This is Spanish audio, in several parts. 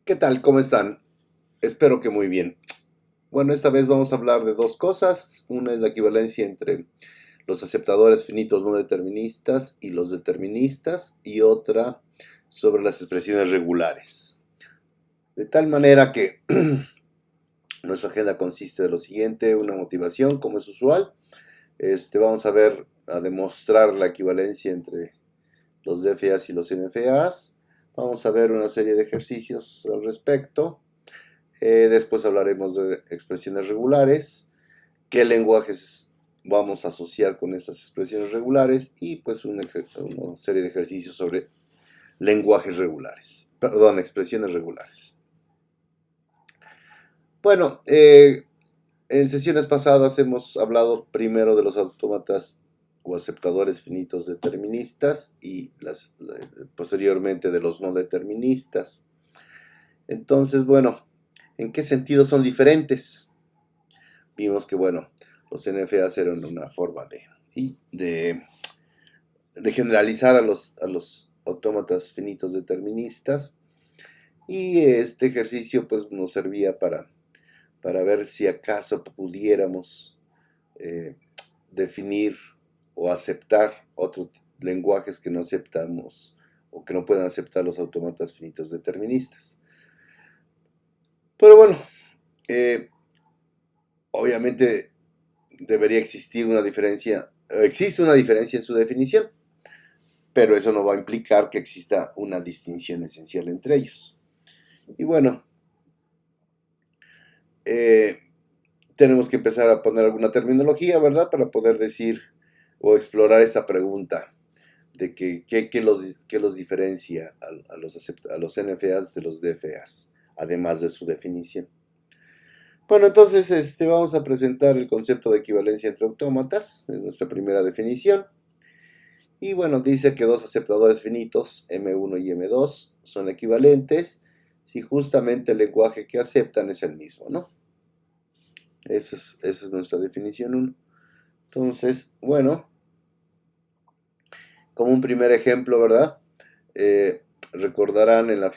¿Qué tal? ¿Cómo están? Espero que muy bien. Bueno, esta vez vamos a hablar de dos cosas. Una es la equivalencia entre los aceptadores finitos no deterministas y los deterministas, y otra sobre las expresiones regulares. De tal manera que nuestra agenda consiste de lo siguiente: una motivación, como es usual. Vamos a demostrar la equivalencia entre los DFAs y los NFAs. Vamos a ver una serie de ejercicios al respecto. Después hablaremos de expresiones regulares, qué lenguajes vamos a asociar con estas expresiones regulares, y pues una serie de ejercicios sobre lenguajes regulares, perdón, expresiones regulares. Bueno, en sesiones pasadas hemos hablado primero de los autómatas o aceptadores finitos deterministas y posteriormente de los no deterministas. Entonces, bueno, ¿en qué sentido son diferentes? Vimos que, bueno, los NFAs eran una forma de generalizar a los autómatas finitos deterministas, y este ejercicio pues nos servía para ver si acaso pudiéramos definir o aceptar otros lenguajes que no aceptamos o que no puedan aceptar los autómatas finitos deterministas. Pero bueno, obviamente debería existir una diferencia, existe una diferencia en su definición, pero eso no va a implicar que exista una distinción esencial entre ellos. Y bueno, tenemos que empezar a poner alguna terminología, ¿verdad? Para poder decir o explorar esta pregunta de qué los diferencia a los NFAs de los DFAs, además de su definición. Bueno, entonces vamos a presentar el concepto de equivalencia entre autómatas, en nuestra primera definición. Y bueno, dice que dos aceptadores finitos, M1 y M2, son equivalentes si justamente el lenguaje que aceptan es el mismo, ¿no? Esa es nuestra definición 1. Entonces, bueno, como un primer ejemplo, ¿verdad? Recordarán en las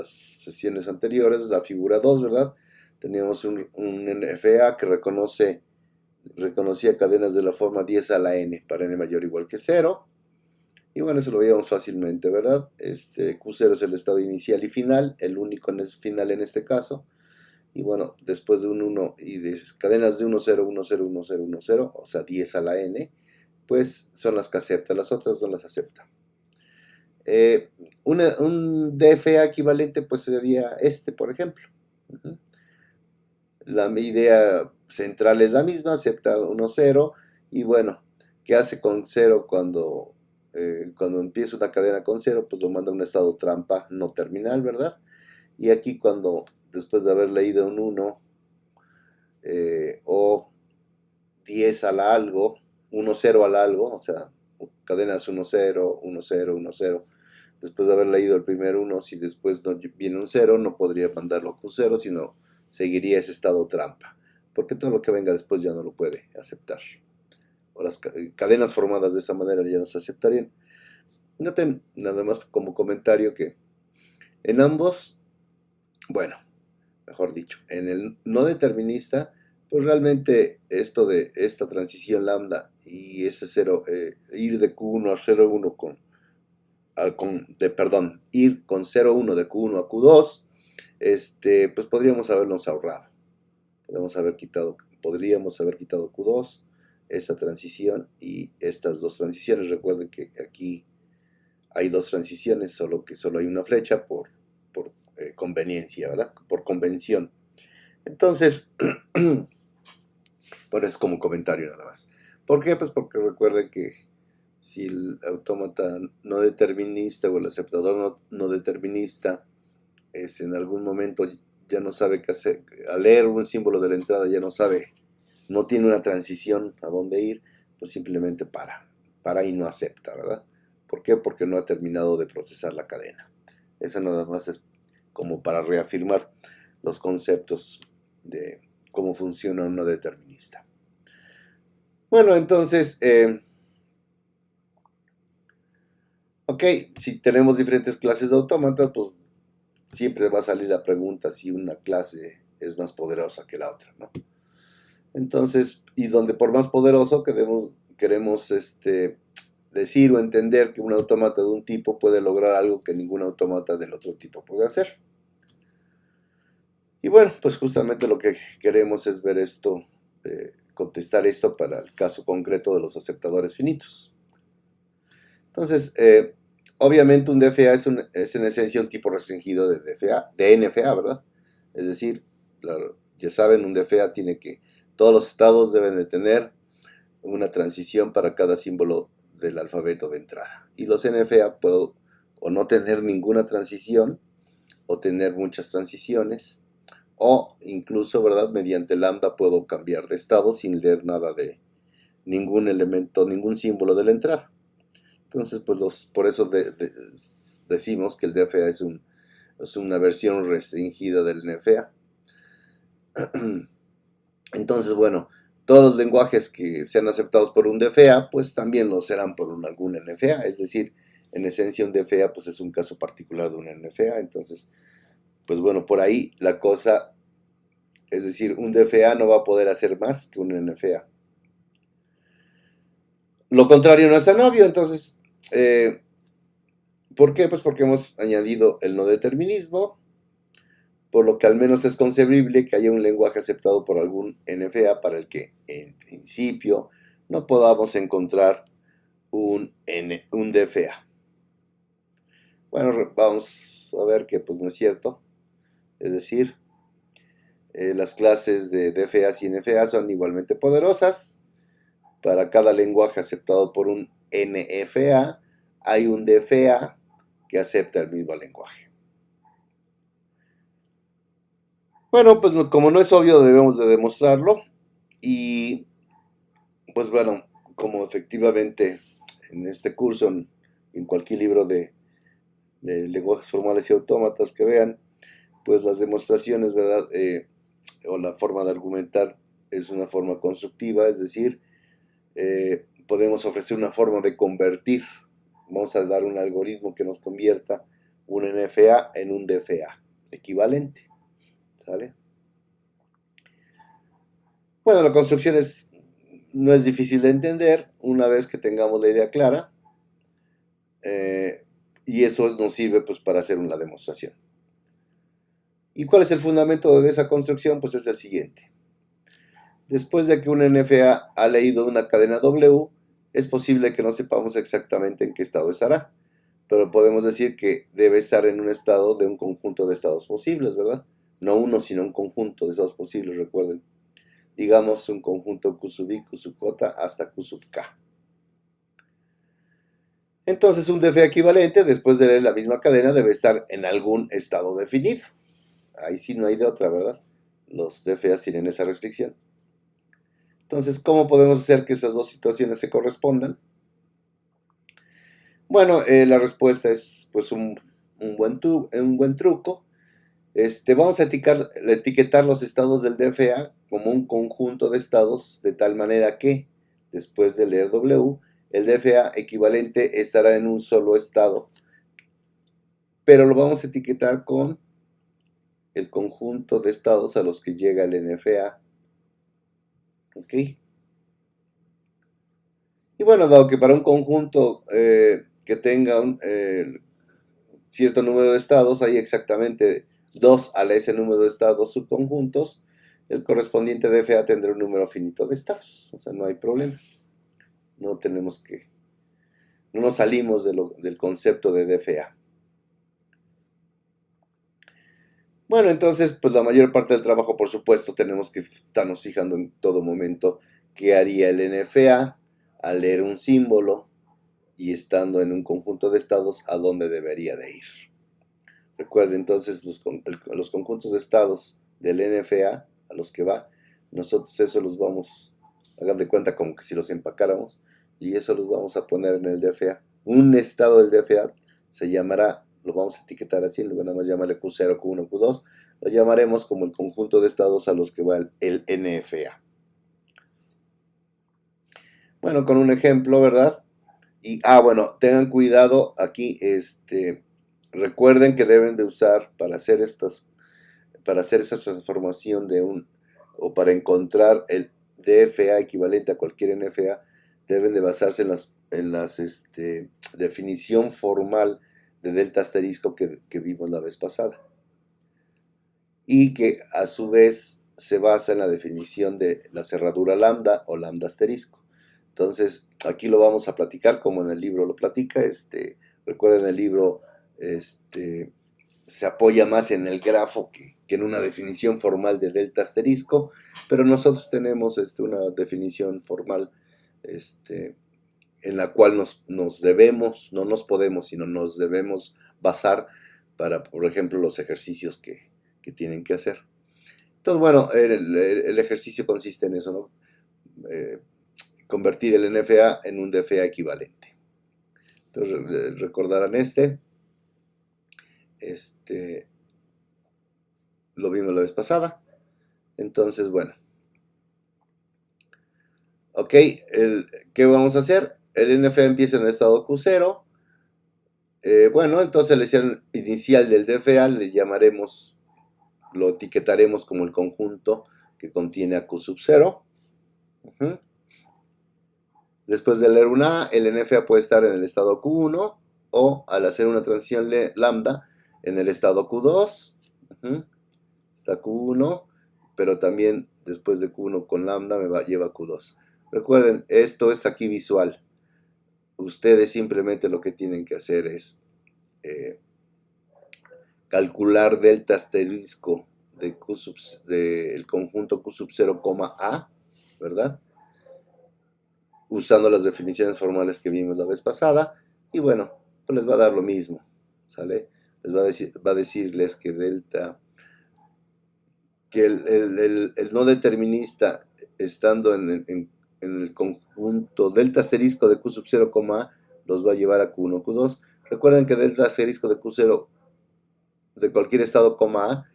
sesiones anteriores, la figura 2, ¿verdad? Teníamos un NFA que reconocía cadenas de la forma 10 a la n para n mayor o igual que 0. Y bueno, eso lo veíamos fácilmente, ¿verdad? Q0 es el estado inicial y final, el único final en este caso. Y bueno, después de un 1 y de cadenas de 1, 0, 1, 0, 1, 0, 1, 0, o sea, 10 a la n, pues son las que acepta, las otras no las acepta. Un DFA equivalente pues sería por ejemplo. La idea central es la misma, acepta 1, 0, y bueno, ¿qué hace con 0 cuando empieza una cadena con 0? Pues lo manda a un estado trampa no terminal, ¿verdad? Y aquí cuando, después de haber leído un 1 o 10 al algo, 1, 0 al algo, o sea, cadenas 1, 0, 1, 0, 1, 0, después de haber leído el primer 1, si después no viene un 0, no podría mandarlo a Q0, sino seguiría ese estado trampa, porque todo lo que venga después ya no lo puede aceptar. O las cadenas formadas de esa manera ya no se aceptarían. Noten, nada más como comentario, que en ambos, bueno, mejor dicho, en el no determinista, pues realmente esto de esta transición lambda y ese 0, ir de Q1 a 0,1 ir con 0,1 de Q1 a Q2, pues podríamos habernos ahorrado. Podríamos haber quitado Q2, esta transición y estas dos transiciones. Recuerden que aquí hay dos transiciones, solo que solo hay una flecha por conveniencia, ¿verdad? Por convención. Entonces, bueno, es como comentario nada más. ¿Por qué? Pues porque recuerden que si el autómata no determinista o el aceptador no determinista en algún momento ya no sabe qué hacer, al leer un símbolo de la entrada ya no tiene una transición a dónde ir, pues simplemente para y no acepta, ¿verdad? ¿Por qué? Porque no ha terminado de procesar la cadena. Eso nada más es como para reafirmar los conceptos de cómo funciona un no determinista. Bueno, entonces, ok, si tenemos diferentes clases de autómatas, pues siempre va a salir la pregunta si una clase es más poderosa que la otra, ¿no? Entonces, y donde por más poderoso queremos decir o entender que un autómata de un tipo puede lograr algo que ningún autómata del otro tipo puede hacer. Y bueno, pues justamente lo que queremos es ver esto, contestar esto para el caso concreto de los aceptadores finitos. Entonces, obviamente un DFA es en esencia un tipo restringido de NFA, ¿verdad? Es decir, claro, ya saben, un DFA tiene todos los estados deben de tener una transición para cada símbolo del alfabeto de entrada. Y los NFA puedo o no tener ninguna transición, o tener muchas transiciones, o incluso, ¿verdad? Mediante lambda puedo cambiar de estado sin leer nada de ningún elemento, ningún símbolo de la entrada. Entonces, pues por eso decimos que el DFA es una versión restringida del NFA. Entonces, bueno, todos los lenguajes que sean aceptados por un DFA, pues también lo serán por algún NFA. Es decir, en esencia un DFA pues es un caso particular de un NFA. Entonces, pues bueno, por ahí la cosa, es decir, un DFA no va a poder hacer más que un NFA. Lo contrario no es tan obvio, entonces, ¿por qué? Pues porque hemos añadido el no determinismo, por lo que al menos es concebible que haya un lenguaje aceptado por algún NFA para el que, en principio, no podamos encontrar un DFA. Bueno, vamos a ver que pues no es cierto. Es decir, las clases de DFAs y NFA son igualmente poderosas. Para cada lenguaje aceptado por un NFA, hay un DFA que acepta el mismo lenguaje. Bueno, pues como no es obvio, debemos de demostrarlo. Y pues bueno, como efectivamente en este curso, en cualquier libro de lenguajes formales y autómatas que vean, pues las demostraciones, ¿verdad? O la forma de argumentar es una forma constructiva, es decir, podemos ofrecer una forma de convertir. Vamos a dar un algoritmo que nos convierta un NFA en un DFA equivalente. ¿Sale? Bueno, la construcción no es difícil de entender una vez que tengamos la idea clara. Y eso nos sirve pues para hacer una demostración. ¿Y cuál es el fundamento de esa construcción? Pues es el siguiente. Después de que un NFA ha leído una cadena W, es posible que no sepamos exactamente en qué estado estará, pero podemos decir que debe estar en un estado de un conjunto de estados posibles, ¿verdad? No uno, sino un conjunto de estados posibles, recuerden. Digamos un conjunto Q sub I, Q sub J hasta Q sub K. Entonces un DFA equivalente, después de leer la misma cadena, debe estar en algún estado definido. Ahí sí no hay de otra, ¿verdad? Los DFAs tienen esa restricción. Entonces, ¿cómo podemos hacer que esas dos situaciones se correspondan? Bueno, la respuesta es pues un buen truco. Vamos a etiquetar los estados del DFA como un conjunto de estados de tal manera que, después de leer W, el DFA equivalente estará en un solo estado. Pero lo vamos a etiquetar con el conjunto de estados a los que llega el NFA. ¿Ok? Y bueno, dado que para un conjunto que tenga un cierto número de estados, hay exactamente 2 a ese número de estados subconjuntos, el correspondiente DFA tendrá un número finito de estados. O sea, no hay problema. No nos salimos del concepto de DFA. Bueno, entonces, pues la mayor parte del trabajo, por supuesto, tenemos que estarnos fijando en todo momento qué haría el NFA al leer un símbolo y estando en un conjunto de estados, a dónde debería de ir. Recuerden entonces los conjuntos de estados del NFA a los que va, nosotros eso los vamos, hagan de cuenta como que si los empacáramos, y eso los vamos a poner en el DFA. Un estado del DFA se llamará, lo vamos a etiquetar así, luego nada más llamarle Q0, Q1, Q2, lo llamaremos como el conjunto de estados a los que va el NFA. Bueno, con un ejemplo, ¿verdad? Y, bueno, tengan cuidado aquí, recuerden que deben de usar para hacer esa transformación o para encontrar el DFA equivalente a cualquier NFA, deben de basarse en las definición formal de delta asterisco que vimos la vez pasada. Y que a su vez se basa en la definición de la cerradura lambda o lambda asterisco. Entonces, aquí lo vamos a platicar como en el libro lo platica. Recuerden, el libro se apoya más en el grafo que en una definición formal de delta asterisco, pero nosotros tenemos una definición formal en la cual nos debemos, no nos podemos, sino nos debemos basar para, por ejemplo, los ejercicios que tienen que hacer. Entonces, bueno, el ejercicio consiste en eso, ¿no? Convertir el NFA en un DFA equivalente. Entonces, recordarán lo vimos la vez pasada. Entonces, bueno. Ok, ¿qué vamos a hacer? El NFA empieza en el estado Q0. Bueno, entonces la elección inicial del DFA lo etiquetaremos como el conjunto que contiene a Q sub 0. Después de leer una A, el NFA puede estar en el estado Q1 o al hacer una transición lambda en el estado Q2. Está Q1, pero también después de Q1 con lambda lleva a Q2. Recuerden, esto es aquí visual. Ustedes simplemente lo que tienen que hacer es calcular delta asterisco del conjunto Q sub 0, A, ¿verdad? Usando las definiciones formales que vimos la vez pasada, y bueno, pues les va a dar lo mismo, ¿sale? Les va a decirles que el no determinista estando en el conjunto delta asterisco de Q sub 0, A, los va a llevar a Q1, Q2. Recuerden que delta asterisco de Q0 de cualquier estado, A,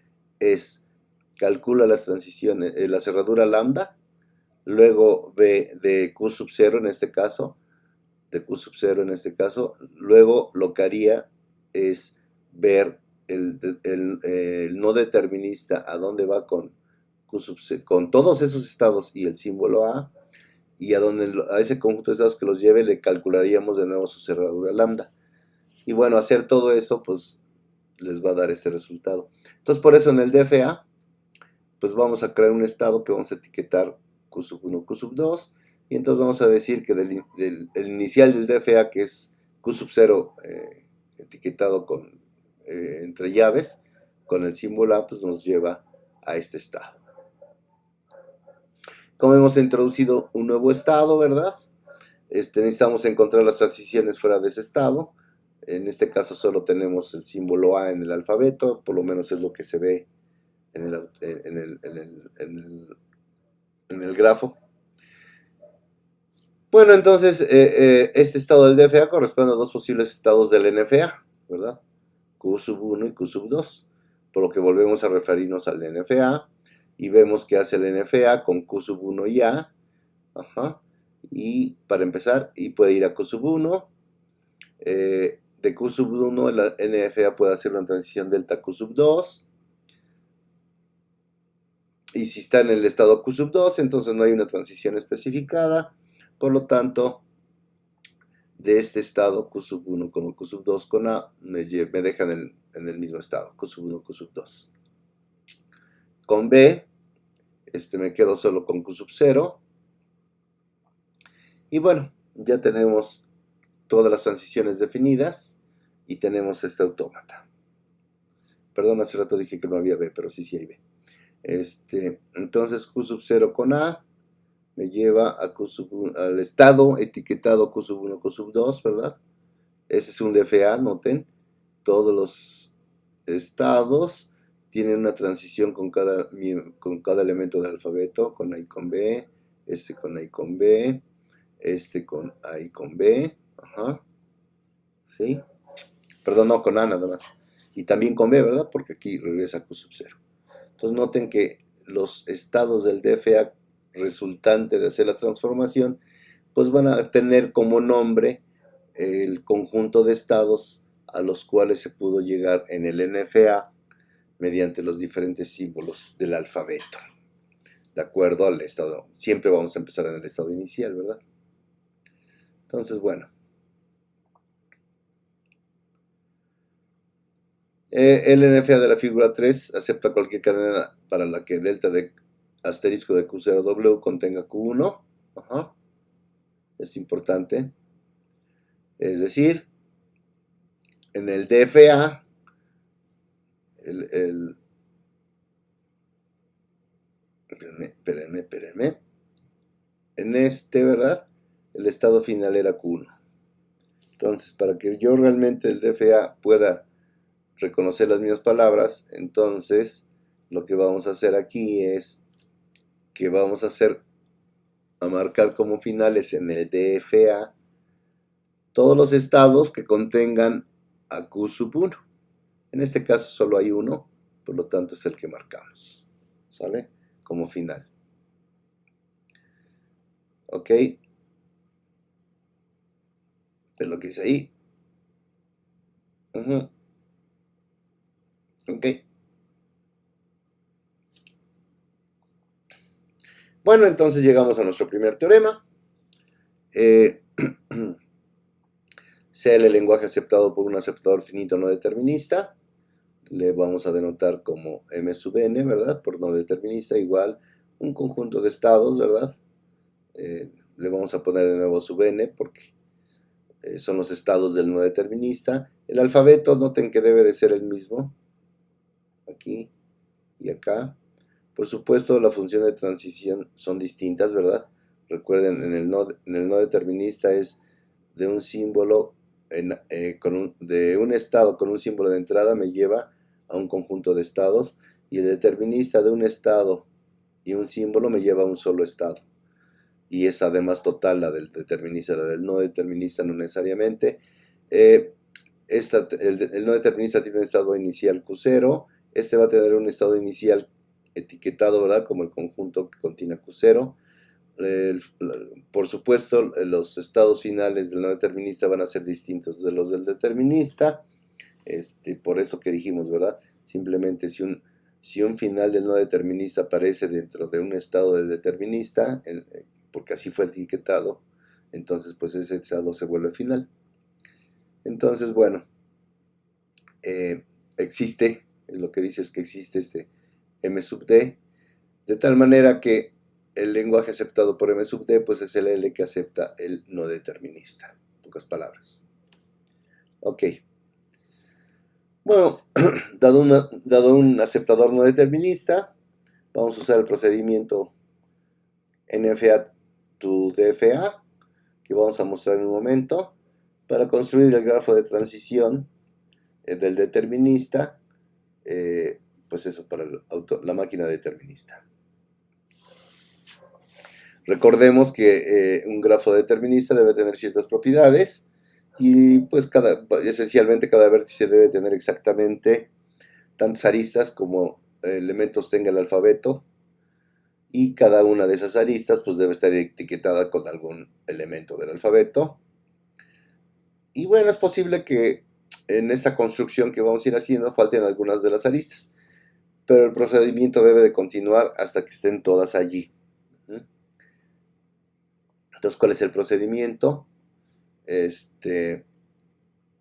calcula las transiciones, la cerradura lambda, luego ve de Q sub 0 en este caso, luego lo que haría es ver el no determinista a dónde va con todos esos estados y el símbolo A, y a ese conjunto de estados que los lleve le calcularíamos de nuevo su cerradura lambda. Y bueno, hacer todo eso pues les va a dar este resultado. Entonces, por eso en el DFA pues vamos a crear un estado que vamos a etiquetar Q sub 1, Q sub 2, y entonces vamos a decir que el inicial del DFA, que es Q sub 0 etiquetado entre llaves, con el símbolo A, pues nos lleva a este estado. Como hemos introducido un nuevo estado, ¿verdad? Necesitamos encontrar las transiciones fuera de ese estado. En este caso solo tenemos el símbolo A en el alfabeto, por lo menos es lo que se ve en el grafo. Bueno, entonces este estado del DFA corresponde a dos posibles estados del NFA, ¿verdad? Q sub 1 y Q sub 2, por lo que volvemos a referirnos al NFA y vemos que hace el NFA con Q sub 1 y A, y para empezar, y puede ir a Q sub 1, de Q sub 1 el NFA puede hacer una transición delta Q sub 2, y si está en el estado Q sub 2, entonces no hay una transición especificada, por lo tanto, de este estado Q sub 1 como Q sub 2 con A, me dejan en el mismo estado, Q sub 1, Q sub 2. Con B, me quedo solo con Q sub 0. Y bueno, ya tenemos todas las transiciones definidas y tenemos este autómata. Perdón, hace rato dije que no había B, pero sí hay B. Entonces Q sub 0 con A me lleva a al estado etiquetado Q sub 1, Q sub 2, ¿verdad? Ese es un DFA, noten. Todos los estados tienen una transición con cada elemento del alfabeto, con A y con B, con A y con B, con A y con B, ¿sí? Perdón, no, con A nada más. Y también con B, ¿verdad? Porque aquí regresa Q sub 0. Entonces noten que los estados del DFA resultante de hacer la transformación, pues van a tener como nombre el conjunto de estados a los cuales se pudo llegar en el NFA mediante los diferentes símbolos del alfabeto, de acuerdo al estado. Siempre vamos a empezar en el estado inicial, ¿verdad? Entonces, bueno. El NFA de la figura 3 acepta cualquier cadena para la que delta de asterisco de Q0W contenga Q1. Ajá. Es importante. Es decir, en el DFA, espérenme. En este, ¿verdad? El estado final era Q1. Entonces, para que yo realmente el DFA pueda reconocer las mismas palabras, entonces lo que vamos a hacer aquí es que vamos a marcar como finales en el DFA todos los estados que contengan a Q sub 1. En este caso solo hay uno, por lo tanto es el que marcamos, ¿sale? Como final. ¿Ok? Es lo que dice ahí. ¿Ok? Bueno, entonces llegamos a nuestro primer teorema. Sea el lenguaje aceptado por un aceptador finito no determinista, le vamos a denotar como M sub n, ¿verdad? Por no determinista igual un conjunto de estados, ¿verdad? Le vamos a poner de nuevo sub n porque son los estados del no determinista. El alfabeto, noten que debe de ser el mismo, aquí y acá. Por supuesto, la función de transición son distintas, ¿verdad? Recuerden, en el no determinista es de un símbolo, de un estado con un símbolo de entrada me lleva a un conjunto de estados, y el determinista de un estado y un símbolo me lleva a un solo estado. Y es además total la del determinista, la del no determinista no necesariamente. El no determinista tiene un estado inicial Q0, este va a tener un estado inicial etiquetado, ¿verdad? Como el conjunto que contiene Q0. Por supuesto, los estados finales del no determinista van a ser distintos de los del determinista, por esto que dijimos, ¿verdad? Simplemente si un final del no determinista aparece dentro de un estado del determinista, porque así fue etiquetado, entonces pues ese estado se vuelve final. Entonces, bueno, existe, lo que dice es que existe este M sub D, de tal manera que el lenguaje aceptado por M sub D pues es el L que acepta el no determinista, en pocas palabras. Ok. Bueno, dado un aceptador no determinista, vamos a usar el procedimiento NFA to DFA, que vamos a mostrar en un momento, para construir el grafo de transición del determinista, pues eso, para la máquina determinista. Recordemos que un grafo determinista debe tener ciertas propiedades, y pues esencialmente cada vértice debe tener exactamente tantas aristas como elementos tenga el alfabeto, y cada una de esas aristas pues debe estar etiquetada con algún elemento del alfabeto. Y bueno, es posible que en esa construcción que vamos a ir haciendo falten algunas de las aristas, pero el procedimiento debe de continuar hasta que estén todas allí. Entonces, ¿cuál es el procedimiento?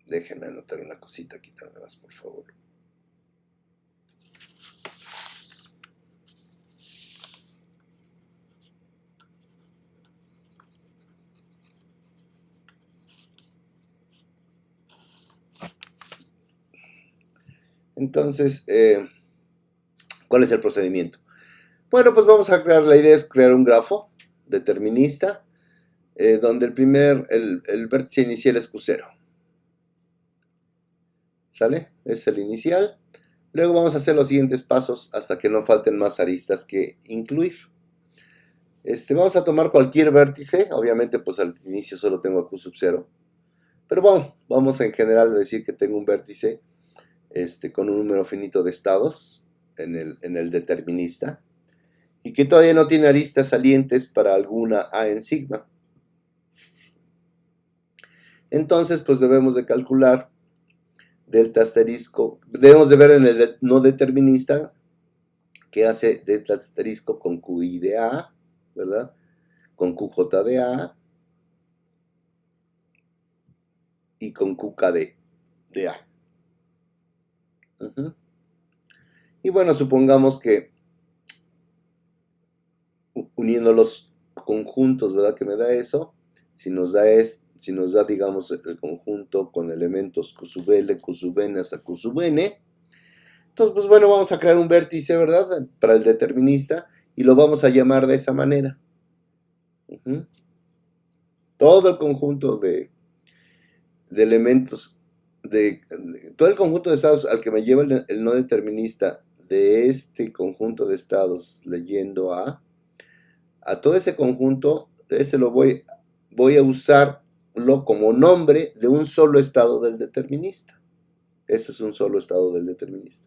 Déjenme anotar una cosita aquí nada más, por favor. Entonces, ¿cuál es el procedimiento? Bueno, pues vamos a crear, la idea es crear un grafo determinista, donde el vértice inicial es Q0. ¿Sale? Es el inicial. Luego vamos a hacer los siguientes pasos hasta que no falten más aristas que incluir. Vamos a tomar cualquier vértice, obviamente pues al inicio solo tengo a Q sub 0. Pero bueno, vamos en general a decir que tengo un vértice con un número finito de estados en el determinista, y que todavía no tiene aristas salientes para alguna A en sigma. Entonces pues debemos de calcular delta asterisco, debemos de ver en el no determinista que hace delta asterisco con QI de A, ¿verdad? Con QJ de A y con QK de A. Y bueno, supongamos que uniendo los conjuntos, ¿verdad? Que me da eso, si nos da, digamos, el conjunto con elementos Q sub L, Q sub N hasta Q sub N, entonces, pues bueno, vamos a crear un vértice, ¿verdad? Para el determinista y lo vamos a llamar de esa manera. Todo el conjunto de elementos, todo el conjunto de estados al que me lleva el no determinista de este conjunto de estados leyendo a todo ese conjunto, ese lo voy a usarlo como nombre de un solo estado del determinista. Este es un solo estado del determinista.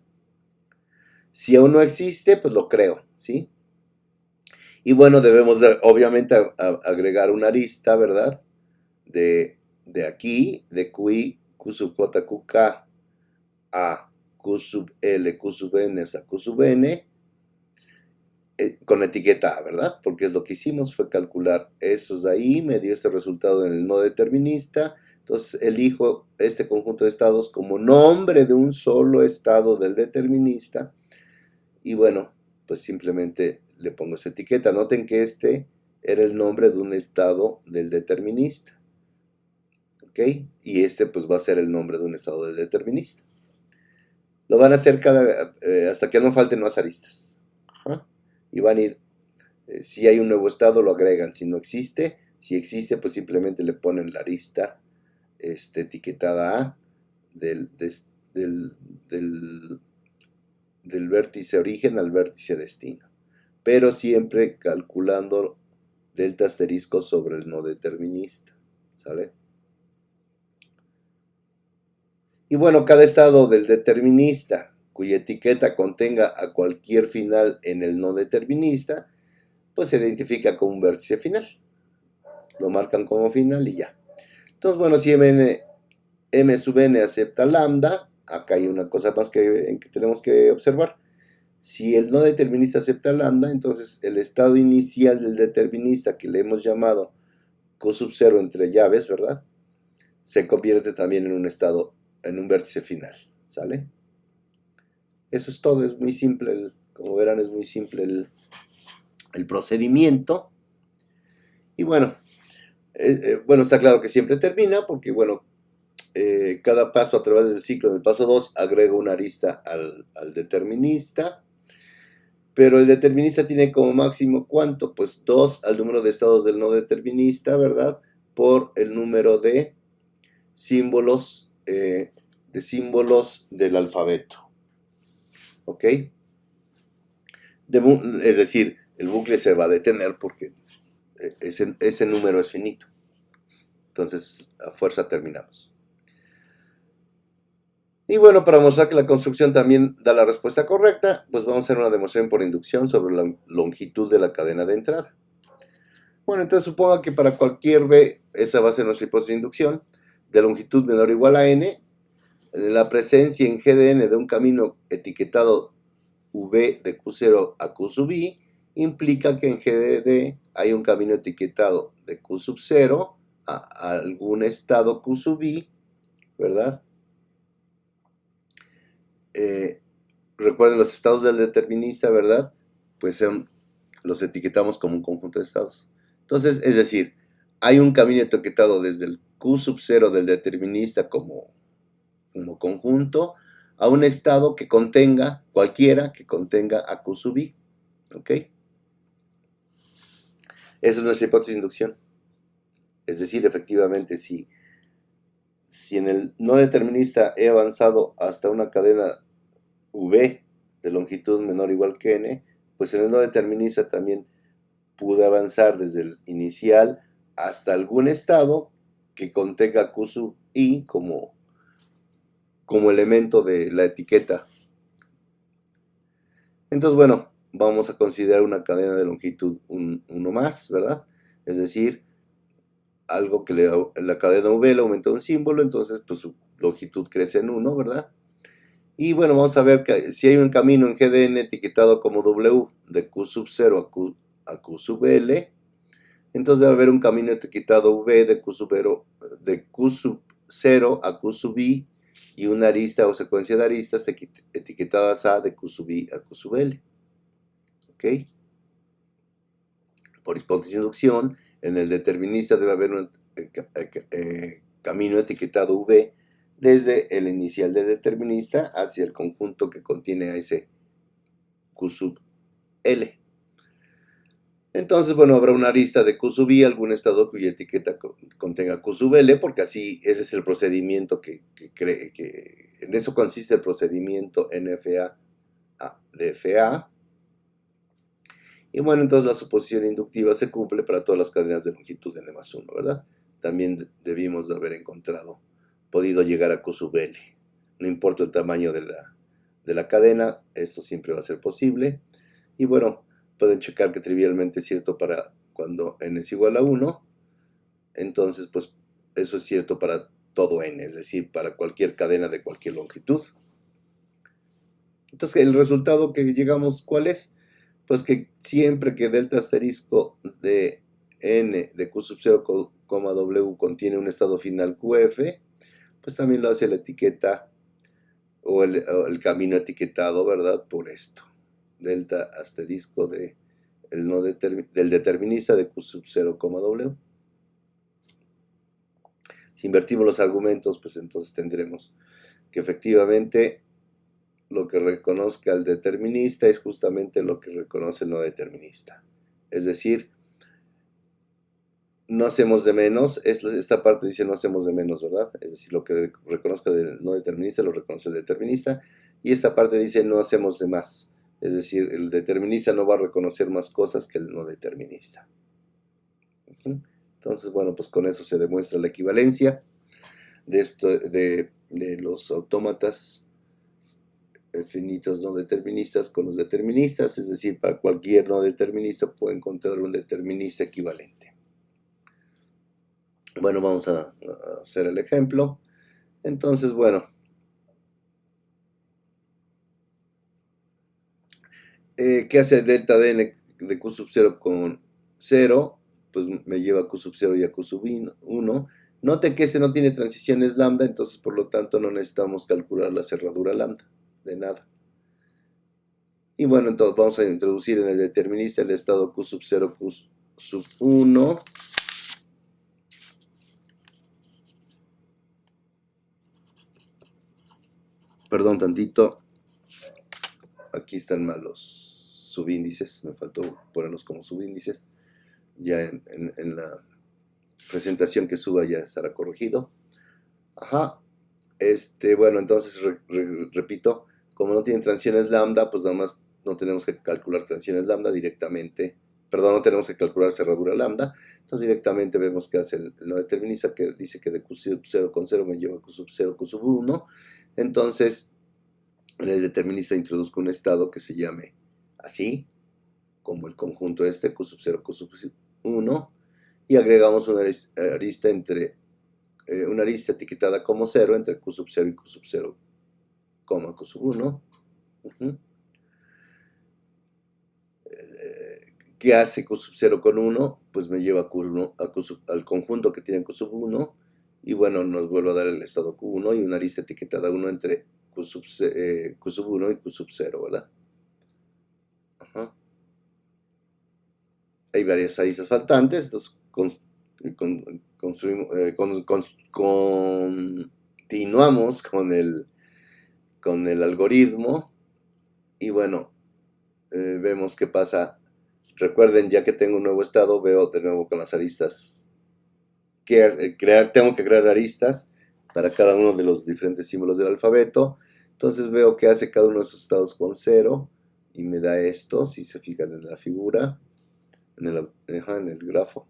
Si aún no existe, pues lo creo, ¿sí? Y bueno, debemos obviamente agregar una arista, ¿verdad? De aquí, de QI, Q sub J, QK, a Q sub L, Q sub N hasta Q sub N, con etiqueta A, ¿verdad? Porque es lo que hicimos, fue calcular esos de ahí, me dio este resultado en el no determinista, entonces elijo este conjunto de estados como nombre de un solo estado del determinista, y bueno, pues simplemente le pongo esa etiqueta. Noten que este era el nombre de un estado del determinista, ¿ok? Y este pues va a ser el nombre de un estado del determinista. Lo van a hacer hasta que no falten más aristas. Y van a ir, si hay un nuevo estado lo agregan, si no existe, si existe pues simplemente le ponen la arista etiquetada A del vértice origen al vértice destino, pero siempre calculando delta asterisco sobre el no determinista, ¿sale? Y bueno, cada estado del determinista cuya etiqueta contenga a cualquier final en el no determinista, pues se identifica como un vértice final. Lo marcan como final y ya. Entonces, bueno, si m sub n acepta lambda, acá hay una cosa más que tenemos que observar. Si el no determinista acepta lambda, entonces el estado inicial del determinista, que le hemos llamado Q sub 0 entre llaves, ¿verdad? Se convierte también en un estado, en un vértice final, ¿sale? Eso es todo, es muy simple, como verán es muy simple el procedimiento. Y bueno, bueno, está claro que siempre termina porque, bueno, cada paso a través del ciclo del paso 2 agrega una arista al determinista, pero el determinista tiene como máximo ¿cuánto? Pues 2 al número de estados del no determinista, ¿verdad? Por el número de símbolos, del alfabeto, ¿ok? Es decir, el bucle se va a detener porque ese número es finito. Entonces, a fuerza terminamos. Y bueno, para mostrar que la construcción también da la respuesta correcta, pues vamos a hacer una demostración por inducción sobre la longitud de la cadena de entrada. Bueno, entonces suponga que para cualquier B, esa va a ser nuestra hipótesis de inducción, de longitud menor o igual a n, la presencia en G de n de un camino etiquetado V de Q0 a Q sub I implica que en G de D hay un camino etiquetado de Q sub 0 a algún estado Q sub I, ¿verdad? Recuerden los estados del determinista, ¿verdad? Pues los etiquetamos como un conjunto de estados. Entonces, es decir, hay un camino etiquetado desde el Q sub 0 del determinista como conjunto a un estado que contenga, cualquiera que contenga a Q sub I. ¿Ok? Esa es nuestra hipótesis de inducción. Es decir, efectivamente, si en el no determinista he avanzado hasta una cadena V de longitud menor o igual que n, pues en el no determinista también pude avanzar desde el inicial hasta algún estado que contenga Q sub I como elemento de la etiqueta. Entonces, bueno, vamos a considerar una cadena de longitud 1 más, ¿verdad? Es decir, algo que la cadena V le aumenta un símbolo, entonces pues longitud crece en 1, ¿verdad? Y bueno, vamos a ver que si hay un camino en GDN etiquetado como W de Q sub 0 a Q sub L, entonces debe haber un camino etiquetado V de Q sub 0 a Q sub I y una arista o secuencia de aristas etiquetadas A de Q sub I a Q sub L. ¿Ok? Por hipótesis de inducción, en el determinista debe haber un camino etiquetado V desde el inicial del determinista hacia el conjunto que contiene a ese Q sub L. Entonces, bueno, habrá una arista de Q sub I, algún estado cuya etiqueta contenga Q sub L, porque así ese es el procedimiento que en eso consiste el procedimiento NFA a DFA. Y bueno, entonces la suposición inductiva se cumple para todas las cadenas de longitud n más 1, ¿verdad? También debimos de haber podido llegar a Q sub L. No importa el tamaño de la cadena, esto siempre va a ser posible. Y bueno, pueden checar que trivialmente es cierto para cuando n es igual a 1. Entonces, pues eso es cierto para todo n, es decir, para cualquier cadena de cualquier longitud. Entonces, el resultado que llegamos, ¿cuál es? Pues que siempre que delta asterisco de n de Q sub 0, W contiene un estado final QF, pues también lo hace la etiqueta o el camino etiquetado, ¿verdad? Por esto. Delta asterisco del determinista de Q sub 0, W. Si invertimos los argumentos, pues entonces tendremos que efectivamente lo que reconozca el determinista es justamente lo que reconoce el no determinista. Es decir, no hacemos de menos, esta parte dice no hacemos de menos, ¿verdad? Es decir, lo que reconozca el no determinista lo reconoce el determinista, y esta parte dice no hacemos de más, es decir, el determinista no va a reconocer más cosas que el no determinista. Entonces, bueno, pues con eso se demuestra la equivalencia de los autómatas finitos no deterministas con los deterministas, es decir, para cualquier no determinista puede encontrar un determinista equivalente. Bueno, vamos a hacer el ejemplo. Entonces, bueno, ¿qué hace delta de n de Q sub 0 con 0? Pues me lleva a Q sub 0 y a Q sub 1. Noten que este no tiene transiciones lambda, entonces por lo tanto no necesitamos calcular la cerradura lambda, de nada. Y bueno, entonces vamos a introducir en el determinista el estado Q sub 0, Q sub 1. Perdón tantito. Aquí están mal los subíndices. Me faltó ponerlos como subíndices. Ya en la presentación que suba ya estará corregido. Ajá. Bueno, entonces repito, como no tienen transiciones lambda, pues nada más no tenemos que calcular transiciones lambda directamente. Perdón, no tenemos que calcular cerradura lambda. Entonces directamente vemos que hace el no determinista, que dice que de Q sub 0 con 0 me lleva a Q sub 0, Q sub 1. Entonces, en el determinista introduzco un estado que se llame así, como el conjunto Q sub 0, Q sub 1, y agregamos una arista una arista etiquetada como 0 entre Q sub 0 y Q sub 0, Q sub 1. ¿Qué hace Q sub 0 con 1? Pues me lleva al conjunto que tiene Q sub 1, y bueno, nos vuelve a dar el estado Q1 y una arista etiquetada 1 entre Q sub 1 y Q sub 0, ¿verdad? Ajá. Hay varias aristas faltantes, entonces continuamos con el algoritmo, y bueno, vemos qué pasa. Recuerden, ya que tengo un nuevo estado, veo de nuevo con las aristas tengo que crear aristas para cada uno de los diferentes símbolos del alfabeto. Entonces veo que hace cada uno de esos estados con 0 y me da esto, si se fijan en la figura, en el grafo.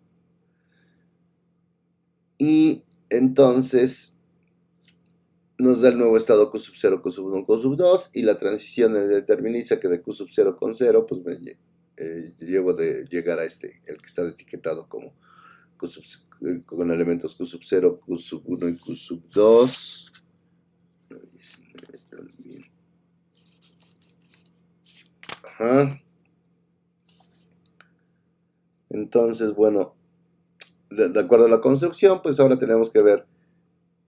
Y entonces nos da el nuevo estado Q sub 0, Q sub 1, Q sub 2, y la transición en el determinista que de Q sub 0 con 0, pues me llevo de llegar a el que está etiquetado como con elementos Q sub 0, Q sub 1 y Q sub 2. También. Ajá. Entonces, bueno, de acuerdo a la construcción, pues ahora tenemos que ver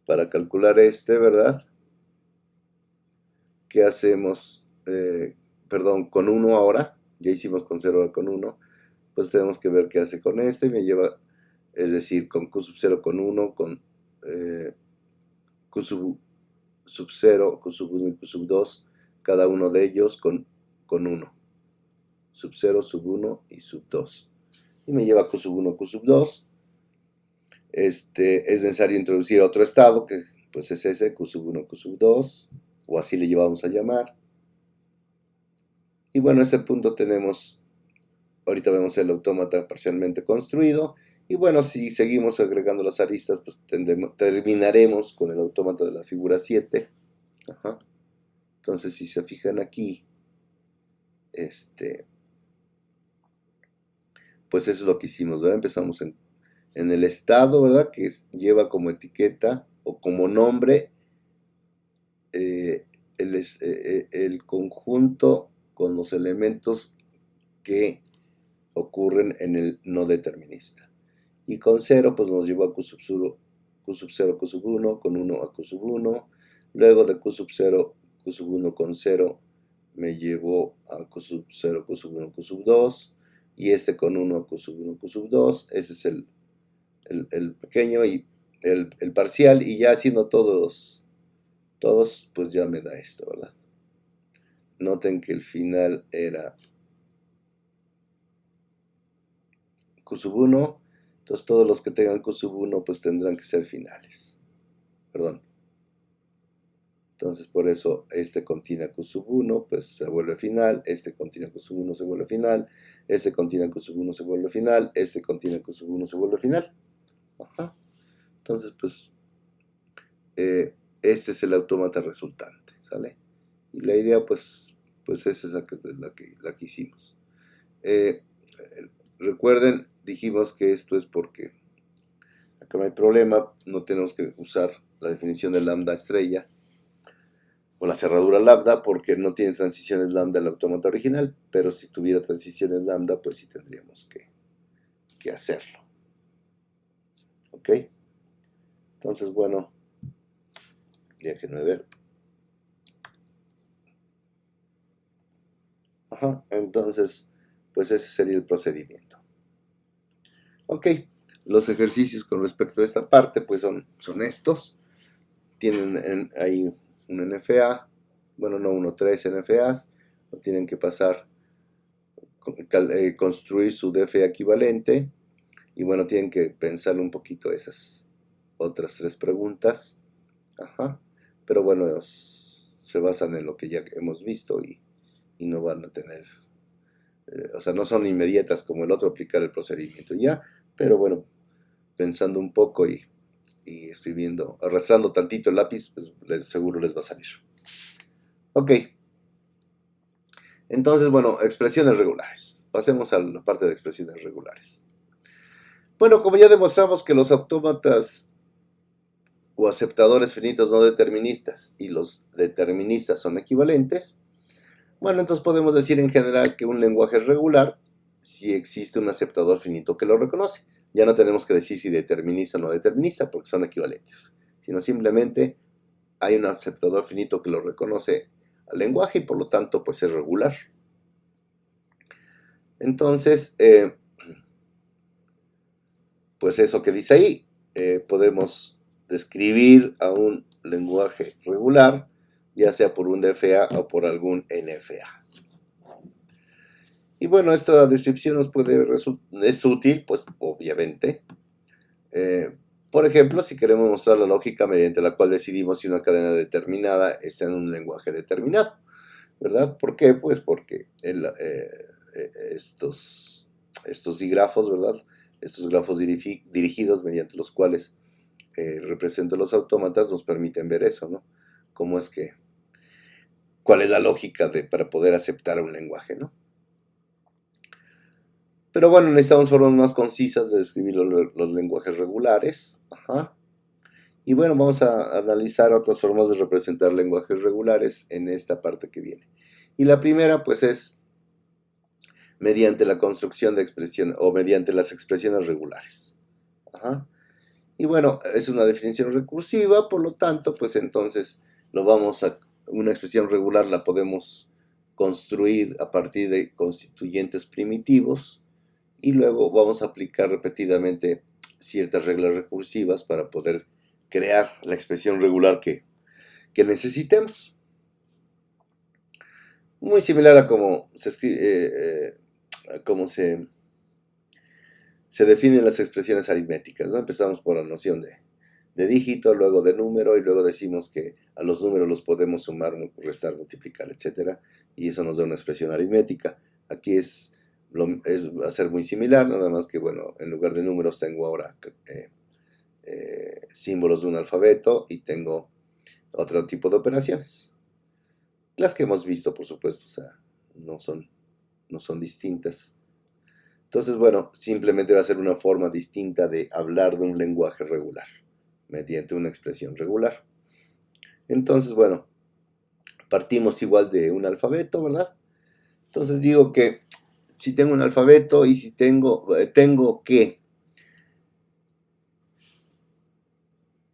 para calcular ¿verdad? ¿Qué hacemos? Perdón, con 1 ahora, ya hicimos con 0, ahora con 1, pues tenemos que ver qué hace con me lleva, es decir, con Q sub 0 con 1, con Q sub 0, Q sub 1 y Q sub 2, cada uno de ellos con 1, sub 0, sub 1 y sub 2. Y me lleva Q sub 1, Q sub 2. Es necesario introducir otro estado, que pues es ese, Q sub 1, Q sub 2, o así le llevamos a llamar. Y bueno, a este punto tenemos, ahorita vemos el autómata parcialmente construido, y bueno, si seguimos agregando las aristas, pues terminaremos con el autómata de la figura 7. Ajá. Entonces, si se fijan aquí, pues eso es lo que hicimos, ¿verdad? Empezamos en el estado, ¿verdad? Que lleva como etiqueta o como nombre el conjunto con los elementos que ocurren en el no determinista. Y con 0, pues nos llevó a Q sub 0, Q sub 0, Q sub 1, con 1 a Q sub 1. Luego de Q sub 0, Q sub 1 con 0, me llevó a Q sub 0, Q sub 1, Q sub 2. Y con 1 a Q sub 1, Q sub 2. Ese es el pequeño y el parcial. Y ya haciendo todos, pues ya me da esto, ¿verdad? Noten que el final era Q sub 1. Entonces todos los que tengan Q sub 1 pues tendrán que ser finales. Perdón. Entonces por eso contiene Q sub 1 pues se vuelve final, contiene Q sub 1 se vuelve final, contiene Q sub 1 se vuelve final, contiene Q sub 1 se vuelve final. Ajá. Entonces pues este es el autómata resultante, ¿sale? Y la idea pues es esa la que hicimos. Recuerden, dijimos que esto es porque acá no hay problema, no tenemos que usar la definición de lambda estrella o la cerradura lambda porque no tiene transiciones lambda el autómata original, pero si tuviera transiciones lambda pues sí tendríamos que hacerlo. ¿Ok? Entonces, bueno, déjenme ver. Ajá, entonces, pues ese sería el procedimiento. Ok, los ejercicios con respecto a esta parte pues son estos. Tienen ahí un NFA, bueno, no 3 NFAs, lo tienen que pasar, construir su DFA equivalente, y bueno, tienen que pensar un poquito esas otras 3 preguntas. Ajá. Pero bueno, se basan en lo que ya hemos visto y no van a tener, o sea, no son inmediatas como el otro, aplicar el procedimiento ya, pero bueno, pensando un poco y escribiendo, arrastrando tantito el lápiz, pues seguro les va a salir. Ok. Entonces, bueno, expresiones regulares. Pasemos a la parte de expresiones regulares. Bueno, como ya demostramos que los autómatas o aceptadores finitos no deterministas y los deterministas son equivalentes, bueno, entonces podemos decir en general que un lenguaje es regular si existe un aceptador finito que lo reconoce. Ya no tenemos que decir si determinista o no determinista porque son equivalentes, sino simplemente hay un aceptador finito que lo reconoce al lenguaje y por lo tanto pues es regular. Entonces, pues eso que dice ahí, podemos describir a un lenguaje regular, ya sea por un DFA o por algún NFA. Y bueno, esta descripción nos es útil, pues obviamente. Por ejemplo, si queremos mostrar la lógica mediante la cual decidimos si una cadena determinada está en un lenguaje determinado, ¿verdad? ¿Por qué? Pues porque estos dígrafos, ¿verdad? Estos grafos dirigidos mediante los cuales represento los autómatas nos permiten ver eso, ¿no? Cómo es que, cuál es la lógica para poder aceptar un lenguaje, ¿no? Pero bueno, necesitamos formas más concisas de describir los lenguajes regulares. Ajá. Y bueno, vamos a analizar otras formas de representar lenguajes regulares en esta parte que viene. Y la primera, pues, es mediante la construcción de expresión o mediante las expresiones regulares. Ajá. Y bueno, es una definición recursiva, por lo tanto, pues entonces una expresión regular la podemos construir a partir de constituyentes primitivos y luego vamos a aplicar repetidamente ciertas reglas recursivas para poder crear la expresión regular que necesitemos. Muy similar a cómo se escribe, a cómo se definen las expresiones aritméticas, ¿no? Empezamos por la noción de dígito, luego de número, y luego decimos que a los números los podemos sumar, restar, multiplicar, etc. Y eso nos da una expresión aritmética. Aquí va a ser muy similar, nada más que, bueno, en lugar de números tengo ahora símbolos de un alfabeto y tengo otro tipo de operaciones. Las que hemos visto, por supuesto, o sea, no son distintas. Entonces, bueno, simplemente va a ser una forma distinta de hablar de un lenguaje regular, mediante una expresión regular. Entonces, bueno, partimos igual de un alfabeto, ¿verdad? Entonces digo que si tengo un alfabeto y si tengo que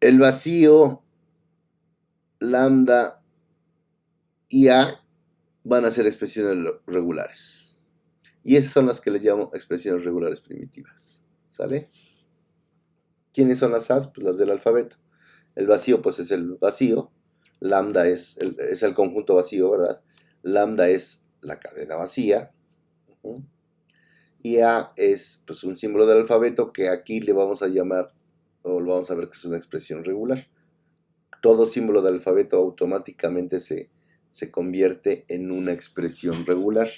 el vacío, lambda y a van a ser expresiones regulares. Y esas son las que les llamo expresiones regulares primitivas. ¿Sale? ¿Quiénes son las as? Pues las del alfabeto. El vacío, pues es el vacío. Lambda es el conjunto vacío, ¿verdad? Lambda es la cadena vacía. Y A es, pues, un símbolo del alfabeto que aquí le vamos a llamar, o lo vamos a ver que es una expresión regular. Todo símbolo del alfabeto automáticamente se convierte en una expresión regular.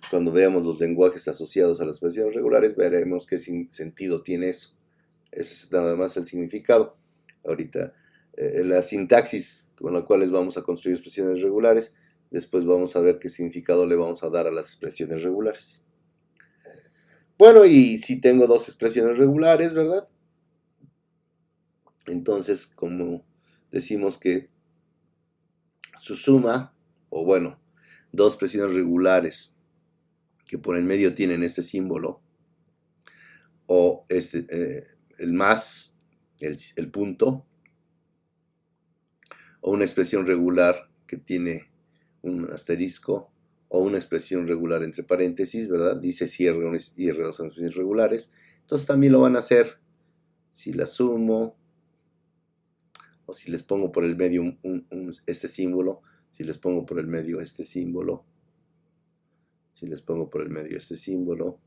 Cuando veamos los lenguajes asociados a las expresiones regulares, veremos qué sentido tiene eso. Ese es nada más el significado. Ahorita, la sintaxis con la cual vamos a construir expresiones regulares, después vamos a ver qué significado le vamos a dar a las expresiones regulares. Bueno, y si tengo dos expresiones regulares, ¿verdad? Entonces, como decimos que su suma, o bueno, dos expresiones regulares que por el medio tienen este símbolo, o el más, el punto, o una expresión regular que tiene un asterisco, o una expresión regular entre paréntesis, ¿verdad? Dice si R1 y R2 son expresiones regulares. Entonces también lo van a hacer si la sumo, o si les pongo por el medio este símbolo, si les pongo por el medio este símbolo, si les pongo por el medio este símbolo,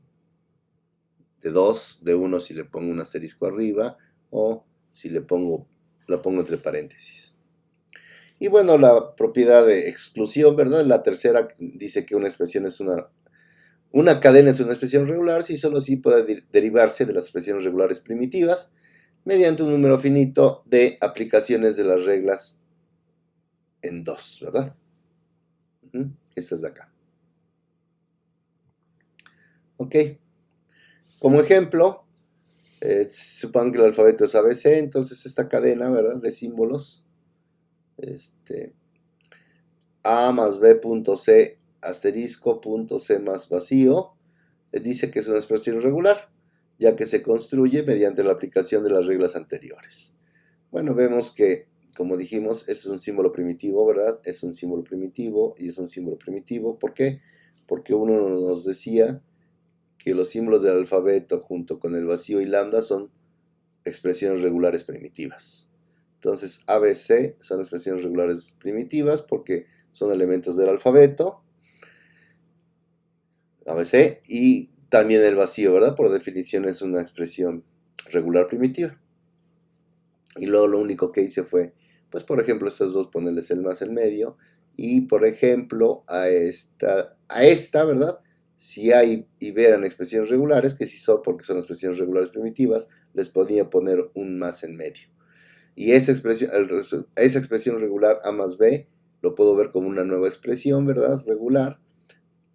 de 2, de 1 si le pongo un asterisco arriba, o si la pongo entre paréntesis. Y bueno, la propiedad de exclusión, ¿verdad? La tercera dice que una expresión es una cadena es una expresión regular si solo sí puede derivarse de las expresiones regulares primitivas mediante un número finito de aplicaciones de las reglas en 2, ¿verdad? Esta es de acá. Ok. Como ejemplo, supongan que el alfabeto es ABC, entonces esta cadena, ¿verdad?, de símbolos, A más B punto C asterisco punto C más vacío, dice que es una expresión regular, ya que se construye mediante la aplicación de las reglas anteriores. Bueno, vemos que, como dijimos, este es un símbolo primitivo, ¿verdad? Es un símbolo primitivo y es un símbolo primitivo. ¿Por qué? Porque uno nos decía que los símbolos del alfabeto junto con el vacío y lambda son expresiones regulares primitivas. Entonces, ABC son expresiones regulares primitivas porque son elementos del alfabeto, ABC, y también el vacío, ¿verdad? Por definición es una expresión regular primitiva. Y luego lo único que hice fue, pues por ejemplo, estas dos ponerles el más en medio, y por ejemplo a esta, ¿verdad? Si hay y eran expresiones regulares, que si son porque son expresiones regulares primitivas, les podía poner un más en medio. Y esa expresión regular A más B lo puedo ver como una nueva expresión, ¿verdad? Regular,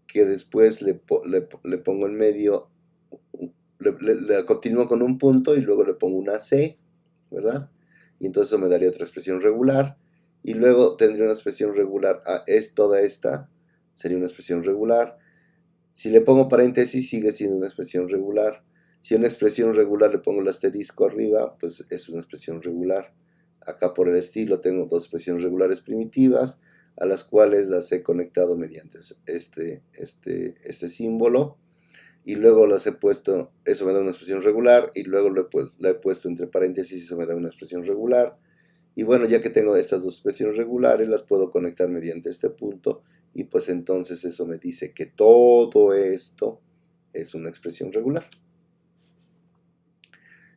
que después le pongo en medio, le continúo con un punto y luego le pongo una C, ¿verdad? y entonces eso me daría otra expresión regular, y luego tendría una expresión regular, toda esta sería una expresión regular. Si le pongo paréntesis, sigue siendo una expresión regular. Si a una expresión regular le pongo el asterisco arriba, pues es una expresión regular. Acá por el estilo tengo dos expresiones regulares primitivas, a las cuales las he conectado mediante este símbolo, y luego las he puesto, eso me da una expresión regular, y luego la he puesto entre paréntesis y eso me da una expresión regular. Y bueno, ya que tengo estas dos expresiones regulares, las puedo conectar mediante este punto, y pues entonces eso me dice que todo esto es una expresión regular,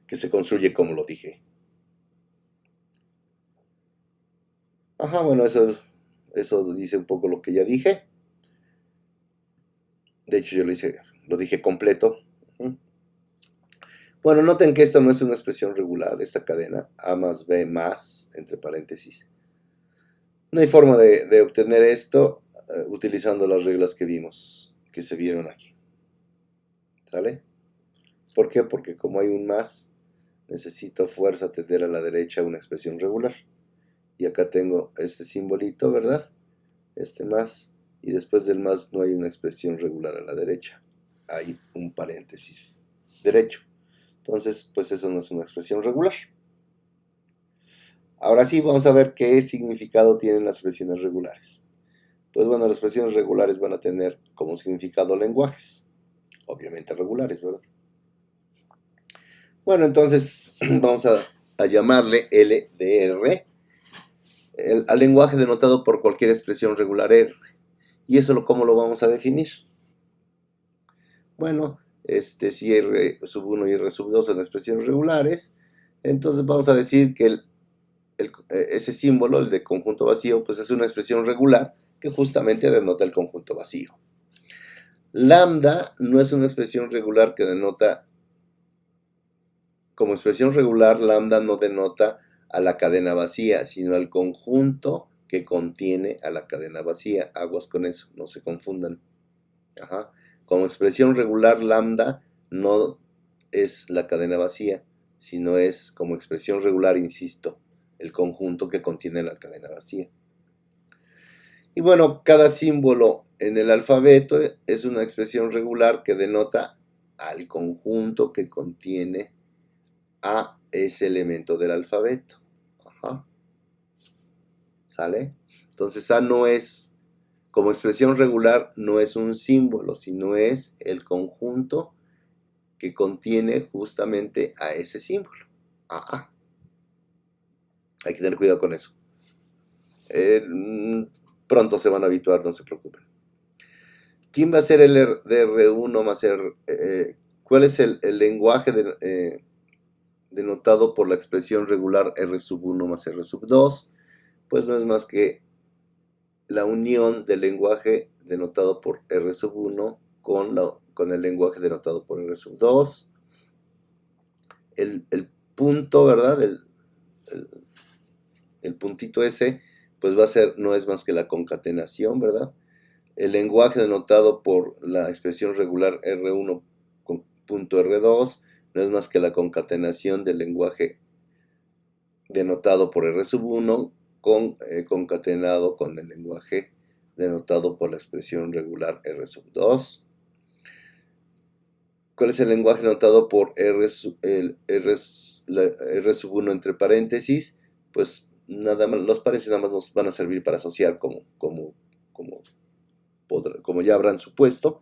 que se construye como lo dije. Ajá, bueno, eso dice un poco lo que ya dije. De hecho, yo lo dije completo. Bueno, noten que esto no es una expresión regular, esta cadena, A más B más, entre paréntesis. No hay forma de obtener esto utilizando las reglas que vimos, que se vieron aquí. ¿Sale? ¿Por qué? Porque como hay un más, necesito fuerza tender a la derecha una expresión regular. Y acá tengo este simbolito, ¿verdad? Este más. Y después del más no hay una expresión regular a la derecha. Hay un paréntesis derecho. Entonces, pues eso no es una expresión regular. Ahora sí, vamos a ver qué significado tienen las expresiones regulares. Pues bueno, las expresiones regulares van a tener como significado lenguajes. Obviamente regulares, ¿verdad? Bueno, entonces vamos a llamarle LDR al lenguaje denotado por cualquier expresión regular R. ¿Y eso cómo lo vamos a definir? Bueno, si R sub 1 y R sub 2 son expresiones regulares, entonces vamos a decir que ese símbolo, el de conjunto vacío, pues es una expresión regular que justamente denota el conjunto vacío. Lambda no es una expresión regular que denota, como expresión regular, lambda no denota a la cadena vacía, sino al conjunto que contiene a la cadena vacía. Aguas con eso, no se confundan. Ajá. Como expresión regular, lambda no es la cadena vacía, sino es como expresión regular, insisto, el conjunto que contiene la cadena vacía. Y bueno, cada símbolo en el alfabeto es una expresión regular que denota al conjunto que contiene a ese elemento del alfabeto. Ajá. ¿Sale? Entonces A no es, como expresión regular, no es un símbolo, sino es el conjunto que contiene justamente a ese símbolo. AA. Hay que tener cuidado con eso. Pronto se van a habituar, no se preocupen. ¿Quién va a ser el DR1 más R? ¿Cuál es el lenguaje denotado por la expresión regular R sub 1 más R sub 2? Pues no es más que la unión del lenguaje denotado por R sub 1 con el lenguaje denotado por R sub 2. El punto, ¿verdad? El puntito ese, pues va a ser, no es más que la concatenación, ¿verdad? El lenguaje denotado por la expresión regular R1 punto R2 no es más que la concatenación del lenguaje denotado por R sub 1 concatenado con el lenguaje denotado por la expresión regular R sub 2. ¿Cuál es el lenguaje denotado por R sub 1 entre paréntesis? Pues nada más, los paréntesis nada más nos van a servir para asociar como ya habrán supuesto.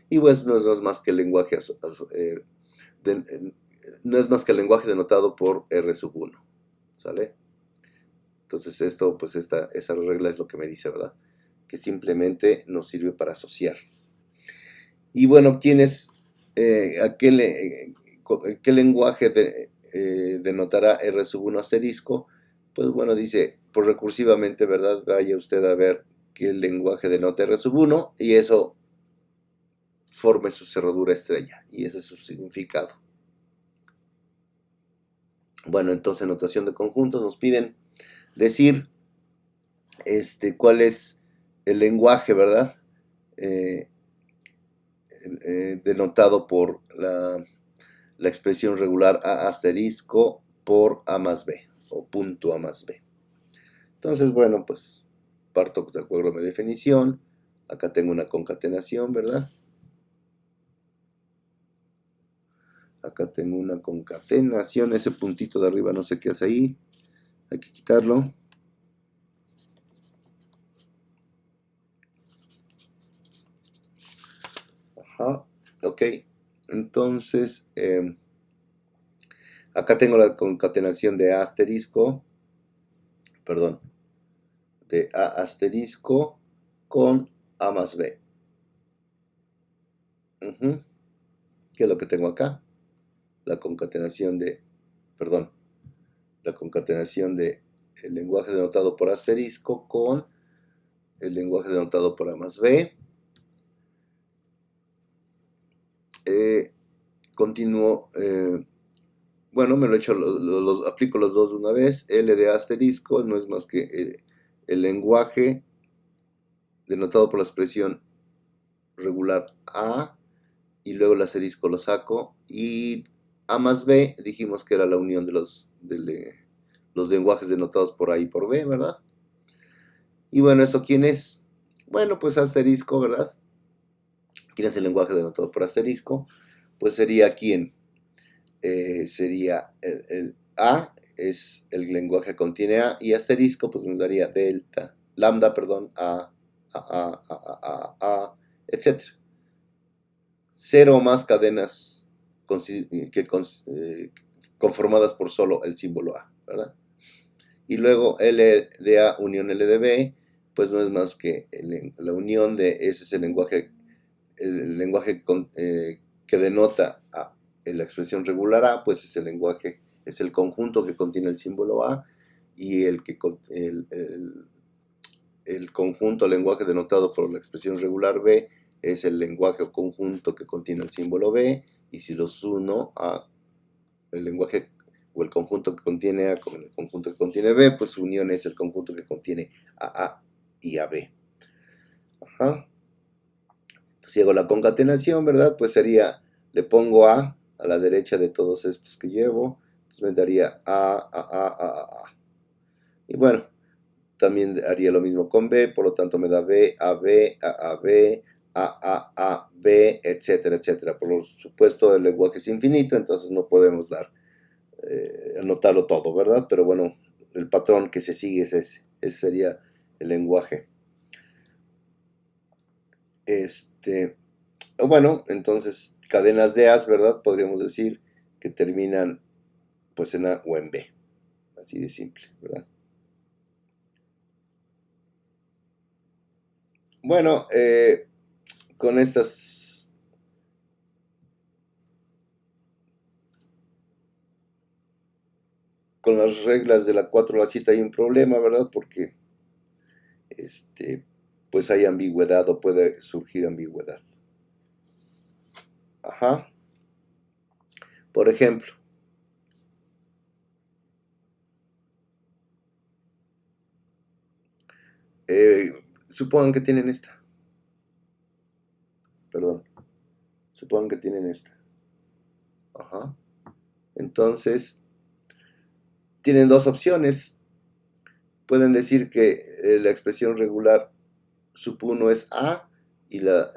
Y pues no es más que el lenguaje no es más que el lenguaje denotado por R sub 1. ¿Sale? Entonces esto, pues esa regla es lo que me dice, ¿verdad? Que simplemente nos sirve para asociar. Y bueno, ¿qué lenguaje denotará R sub 1 asterisco? Pues bueno, dice, pues recursivamente, ¿verdad? Vaya usted a ver qué lenguaje denota R sub 1 y eso forme su cerradura estrella. Y ese es su significado. Bueno, entonces en notación de conjuntos nos piden decir cuál es el lenguaje, ¿verdad? Denotado por la expresión regular A asterisco por A más B. o punto A más B. Entonces, bueno, pues parto de acuerdo a mi definición. Acá tengo una concatenación, ¿verdad? Acá tengo una concatenación. Ese puntito de arriba no sé qué hace ahí. Hay que quitarlo. Ajá, ok. Entonces, acá tengo la concatenación de A asterisco, perdón, de A asterisco con A más B. ¿Qué es lo que tengo acá? La concatenación de, perdón, la concatenación de el lenguaje denotado por asterisco con el lenguaje denotado por A más B. Continúo, bueno, me lo he hecho, aplico los dos de una vez. L de asterisco no es más que el lenguaje denotado por la expresión regular A, y luego el asterisco lo saco, y A más B dijimos que era la unión de los lenguajes denotados por A y por B, ¿verdad? Y bueno, ¿eso quién es? Bueno, pues asterisco, ¿verdad? ¿Quién es el lenguaje denotado por asterisco? Pues sería quién. Sería el A, es el lenguaje que contiene A, y asterisco, pues nos daría delta, lambda, perdón, etc. Cero o más cadenas conformadas por solo el símbolo A, ¿verdad? Y luego L de A unión L de B, pues no es más que la unión de, ese es el lenguaje que denota a la expresión regular A, pues es el lenguaje, es el conjunto que contiene el símbolo A, y el conjunto lenguaje denotado por la expresión regular B es el lenguaje o conjunto que contiene el símbolo B, y si los uno a el lenguaje o el conjunto que contiene A con el conjunto que contiene B, pues su unión es el conjunto que contiene a y a B. Ajá. Entonces, si hago la concatenación, ¿verdad? Pues sería, le pongo a la derecha de todos estos que llevo, entonces me daría A. Y bueno, también haría lo mismo con B, por lo tanto me da B, B, B, B, etcétera, etcétera. Por supuesto, el lenguaje es infinito, entonces no podemos anotarlo todo, ¿verdad? Pero bueno, el patrón que se sigue es ese. Ese sería el lenguaje. Bueno, entonces cadenas de As, ¿verdad? Podríamos decir que terminan pues en A o en B. Así de simple, ¿verdad? Bueno, con estas con las reglas de la 4 a la 7 hay un problema, ¿verdad? Porque pues hay ambigüedad o puede surgir ambigüedad. Ajá. Por ejemplo, supongan que tienen esta. Perdón. Supongan que tienen esta. Ajá. Entonces, tienen dos opciones. Pueden decir que la expresión regular sub 1 es A y la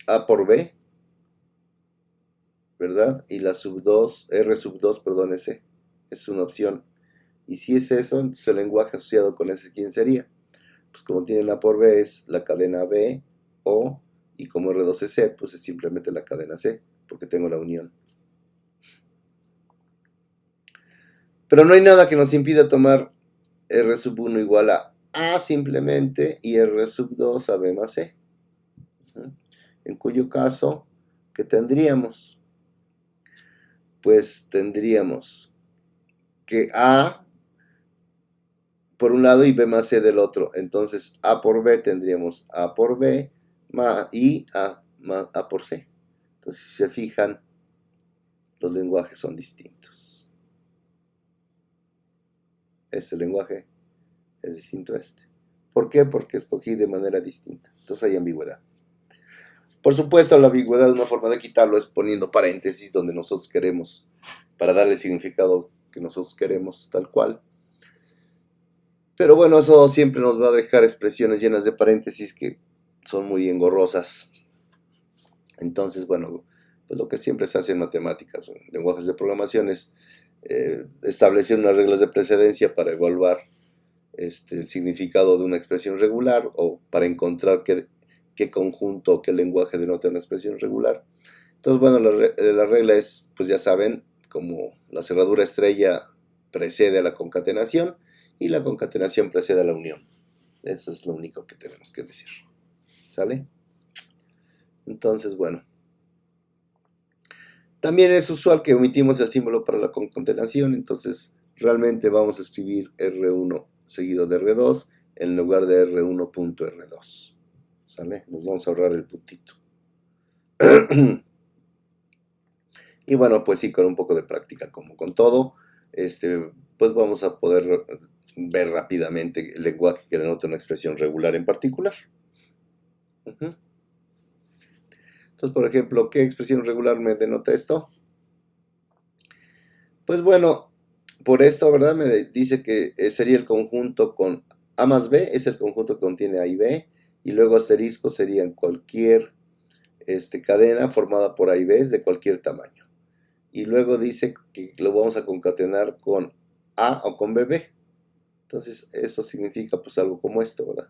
A por B, ¿verdad? Y la sub 2, R sub 2, perdón, es C. Es una opción. Y si es eso, entonces el lenguaje asociado con ese, ¿quién sería? Pues como tienen A por B es la cadena B, O, y como R2 es C, pues es simplemente la cadena C, porque tengo la unión. Pero no hay nada que nos impida tomar R sub 1 igual a simplemente y R sub 2 a B más C. En cuyo caso, ¿qué tendríamos? Pues tendríamos que A por un lado y B más C del otro. Entonces A por B tendríamos A por B y A por C. Entonces, si se fijan, los lenguajes son distintos. Este lenguaje es distinto a este. ¿Por qué? Porque escogí de manera distinta. Entonces hay ambigüedad. Por supuesto, la ambigüedad, una forma de quitarlo es poniendo paréntesis donde nosotros queremos para darle significado que nosotros queremos tal cual. Pero bueno, eso siempre nos va a dejar expresiones llenas de paréntesis que son muy engorrosas. Entonces, bueno, pues lo que siempre se hace en matemáticas o en lenguajes de programación es establecer unas reglas de precedencia para evaluar el significado de una expresión regular o para encontrar qué conjunto o qué lenguaje denota una expresión regular. Entonces, bueno, la regla es, pues ya saben, como la cerradura estrella precede a la concatenación y la concatenación precede a la unión. Eso es lo único que tenemos que decir. ¿Sale? Entonces, bueno. También es usual que omitimos el símbolo para la concatenación, entonces realmente vamos a escribir R1 seguido de R2 en lugar de R1.R2. ¿Sale? Nos vamos a ahorrar el puntito. Y bueno, pues sí, con un poco de práctica, como con todo, pues vamos a poder ver rápidamente el lenguaje que denota una expresión regular en particular. Entonces, por ejemplo, ¿qué expresión regular me denota esto? Pues bueno, por esto, ¿verdad? Me dice que sería el conjunto con A más B, es el conjunto que contiene A y B, y luego asterisco serían cualquier cadena formada por A y B de cualquier tamaño. Y luego dice que lo vamos a concatenar con A o con BB. Entonces, eso significa pues algo como esto, ¿verdad?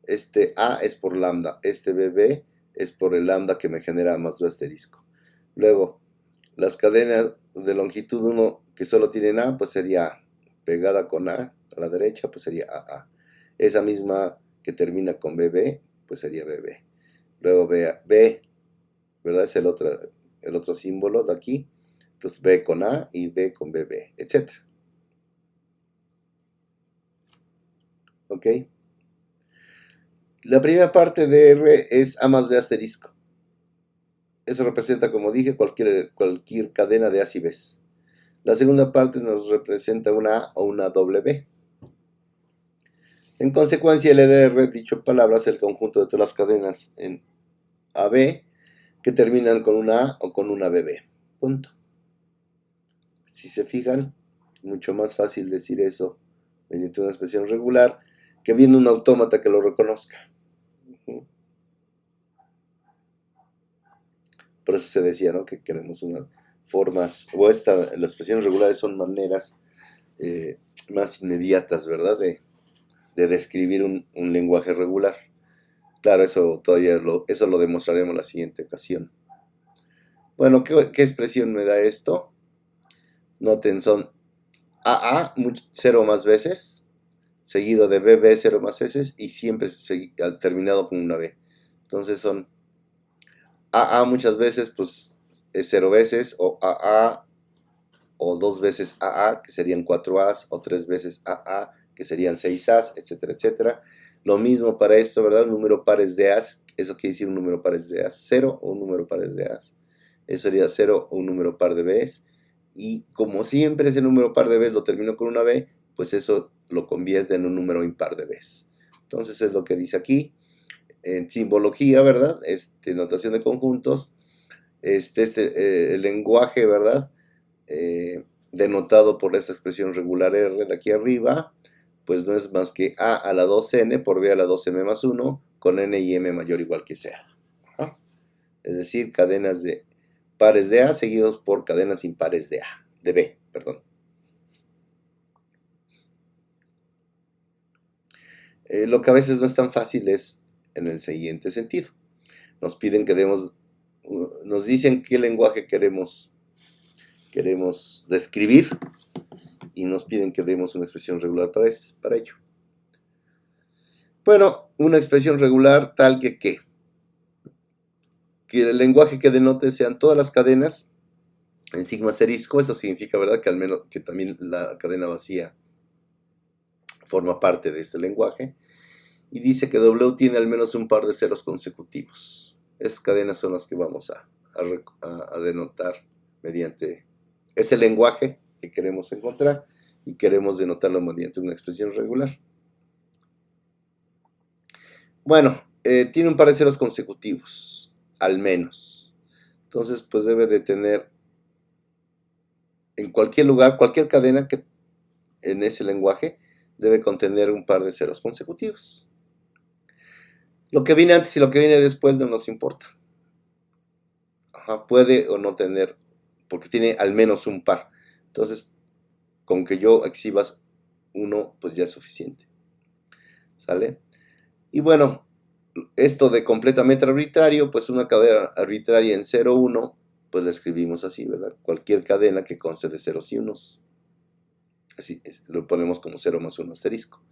Este A es por lambda, este BB es por el lambda que me genera A más B asterisco. Luego, las cadenas de longitud 1 que solo tienen A, pues sería pegada con A la derecha, pues sería AA. Esa misma que termina con BB, pues sería BB. Luego B, ¿verdad? Es el otro símbolo de aquí. Entonces B con A y B con BB, etc. ¿Ok? La primera parte de R es A más B asterisco. Eso representa, como dije, cualquier cadena de A's y B's. La segunda parte nos representa una A o una doble B. En consecuencia, el EDR, dicho palabra, es el conjunto de todas las cadenas en AB que terminan con una A o con una BB. Punto. Si se fijan, mucho más fácil decir eso mediante una expresión regular que viendo un autómata que lo reconozca. Por eso se decía, ¿no?, que queremos unas formas, o las expresiones regulares son maneras más inmediatas, ¿verdad?, de describir un lenguaje regular. Claro, eso eso lo demostraremos en la siguiente ocasión. Bueno, ¿qué expresión me da esto? Noten, son AA 0 más veces, seguido de BB 0 más veces, y siempre terminado con una B. Entonces son AA muchas veces, pues es 0 veces, o AA, o 2 veces AA, que serían 4 A's, o 3 veces AA, que serían 6 A's, etcétera, etcétera. Lo mismo para esto, ¿verdad? Un número pares de A's, eso quiere decir un número pares de A's, 0 o un número pares de A's. Eso sería 0 o un número par de B's. Y como siempre ese número par de B's lo termino con una B, pues eso lo convierte en un número impar de B's. Entonces es lo que dice aquí. En simbología, ¿verdad? Notación de conjuntos. El lenguaje, ¿verdad? Denotado por esta expresión regular R de aquí arriba, pues no es más que A a la 2n por B a la 2m más 1 con n y m mayor o igual que sea. ¿Ah? Es decir, cadenas de pares de A seguidos por cadenas impares de B, perdón. Lo que a veces no es tan fácil es en el siguiente sentido. Nos piden nos dicen qué lenguaje queremos describir y nos piden que demos una expresión regular para ello. Bueno, una expresión regular tal que el lenguaje que denote sean todas las cadenas en sigma asterisco. Esto significa, ¿verdad?, que al menos que también la cadena vacía forma parte de este lenguaje. Y dice que W tiene al menos un par de ceros consecutivos. Esas cadenas son las que vamos a denotar mediante ese lenguaje que queremos encontrar y queremos denotarlo mediante una expresión regular. Bueno, tiene un par de ceros consecutivos, al menos. Entonces, pues debe de tener en cualquier lugar, cualquier cadena que en ese lenguaje debe contener un par de ceros consecutivos. Lo que viene antes y lo que viene después no nos importa. Ajá, puede o no tener, porque tiene al menos un par. Entonces, con que yo exhibas uno, pues ya es suficiente. ¿Sale? Y bueno, esto de completamente arbitrario, pues una cadena arbitraria en 0, 1, pues la escribimos así, ¿verdad? Cualquier cadena que conste de ceros y unos. Así lo ponemos como 0 más 1 asterisco.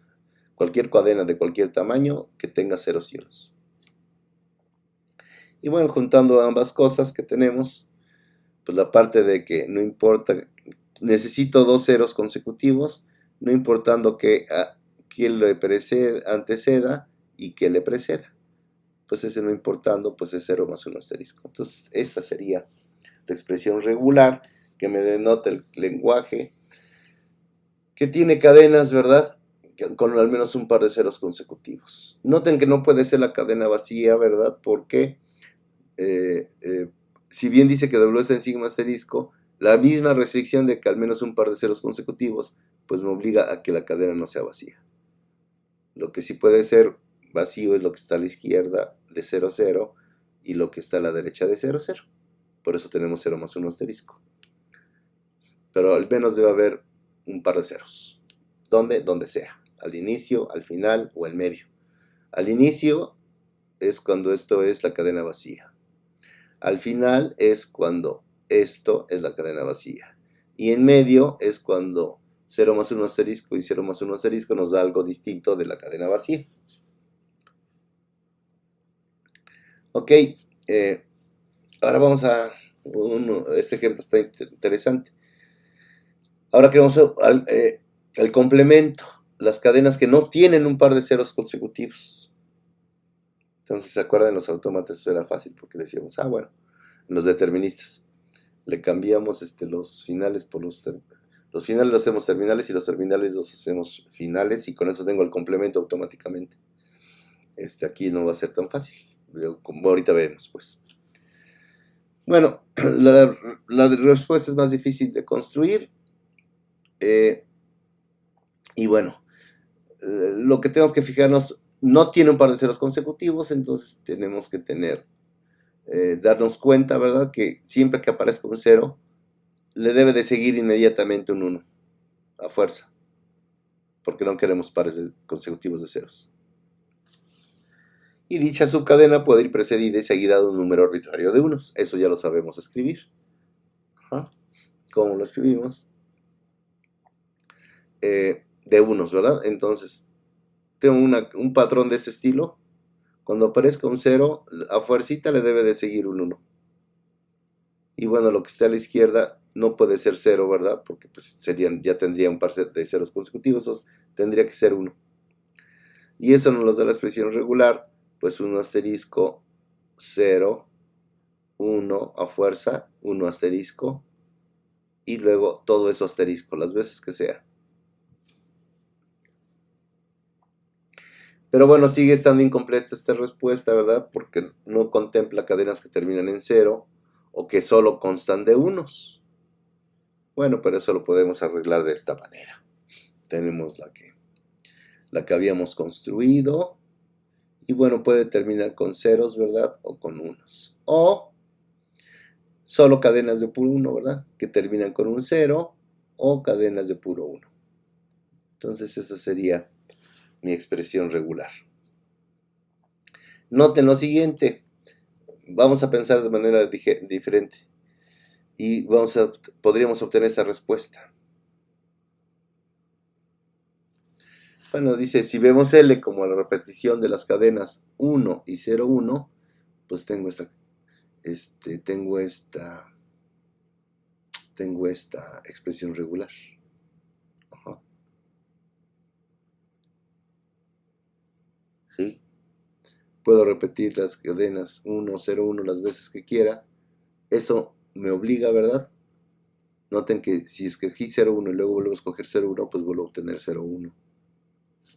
Cualquier cadena de cualquier tamaño que tenga ceros y unos. Y bueno, juntando ambas cosas que tenemos, pues la parte de que no importa, necesito dos ceros consecutivos, no importando que le anteceda y que le preceda. Pues ese no importando, pues es 0 más 1 asterisco. Entonces, esta sería la expresión regular que me denota el lenguaje que tiene cadenas, ¿verdad? Con al menos un par de ceros consecutivos. Noten que no puede ser la cadena vacía, ¿verdad? Porque si bien dice que W está en sigma asterisco, la misma restricción de que al menos un par de ceros consecutivos, pues me obliga a que la cadena no sea vacía. Lo que sí puede ser vacío es lo que está a la izquierda de 0, 0 y lo que está a la derecha de 0, 0. Por eso tenemos 0 más 1 asterisco. Pero al menos debe haber un par de ceros. ¿Dónde? Donde sea. Al inicio, al final o en medio. Al inicio es cuando esto es la cadena vacía. Al final es cuando esto es la cadena vacía. Y en medio es cuando 0 más 1 asterisco y 0 más 1 asterisco nos da algo distinto de la cadena vacía. Ok, ahora vamos a... este ejemplo está interesante. Ahora queremos el complemento, las cadenas que no tienen un par de ceros consecutivos. Entonces, ¿se acuerdan? En los autómatas eso era fácil porque decíamos, bueno, en los deterministas le cambiamos los finales por los finales los hacemos terminales y los terminales los hacemos finales y con eso tengo el complemento automáticamente. Aquí no va a ser tan fácil, como ahorita veremos, pues. Bueno, la respuesta es más difícil de construir. Y bueno, lo que tenemos que fijarnos, no tiene un par de ceros consecutivos, entonces tenemos que darnos cuenta, ¿verdad? Que siempre que aparezca un 0, le debe de seguir inmediatamente un 1, a fuerza, porque no queremos pares consecutivos de ceros. Y dicha subcadena puede ir precedida y seguida de un número arbitrario de unos, eso ya lo sabemos escribir. ¿Cómo lo escribimos? De unos, ¿verdad? Entonces, tengo un patrón de este estilo. Cuando aparezca un 0, a fuercita le debe de seguir un 1. Y bueno, lo que está a la izquierda no puede ser 0, ¿verdad? Porque pues ya tendría un par de ceros consecutivos, entonces tendría que ser 1. Y eso nos lo da la expresión regular, pues 1 asterisco, 0, 1 a fuerza, 1 asterisco, y luego todo eso asterisco, las veces que sea. Pero bueno, sigue estando incompleta esta respuesta, ¿verdad? Porque no contempla cadenas que terminan en 0 o que solo constan de unos. Bueno, pero eso lo podemos arreglar de esta manera. Tenemos la que habíamos construido. Y bueno, puede terminar con ceros, ¿verdad? O con unos. O solo cadenas de puro 1, ¿verdad? Que terminan con un 0 o cadenas de puro 1. Entonces esa sería mi expresión regular. Noten lo siguiente. Vamos a pensar de manera diferente. Y podríamos obtener esa respuesta. Bueno, dice, si vemos L como la repetición de las cadenas 1 y 0, 1, pues tengo esta expresión regular. Ajá. ¿Sí? Puedo repetir las cadenas 1, 0, 1 las veces que quiera. Eso me obliga, ¿verdad? Noten que si escogí 0, 1 y luego vuelvo a escoger 0, 1, pues vuelvo a obtener 0, 1.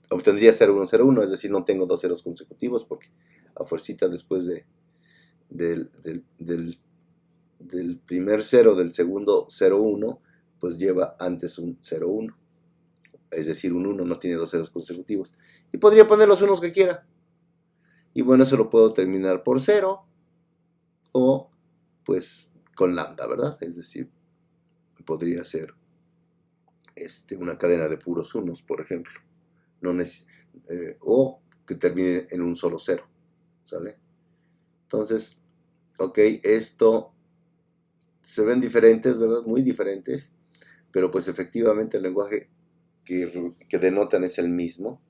Obtendría 0, 1, 0, 1, es decir, no tengo dos ceros consecutivos porque a fuercita después del primer 0 del segundo 0, 1, pues lleva antes un 0, 1. Es decir, un 1 no tiene dos ceros consecutivos. Y podría poner los unos que quiera. Y bueno, eso lo puedo terminar por 0 o pues con lambda, ¿verdad? Es decir, podría ser una cadena de puros unos, por ejemplo. No o que termine en un solo 0, ¿sale? Entonces, ok, esto se ven diferentes, ¿verdad? Muy diferentes, pero pues efectivamente el lenguaje que denotan es el mismo.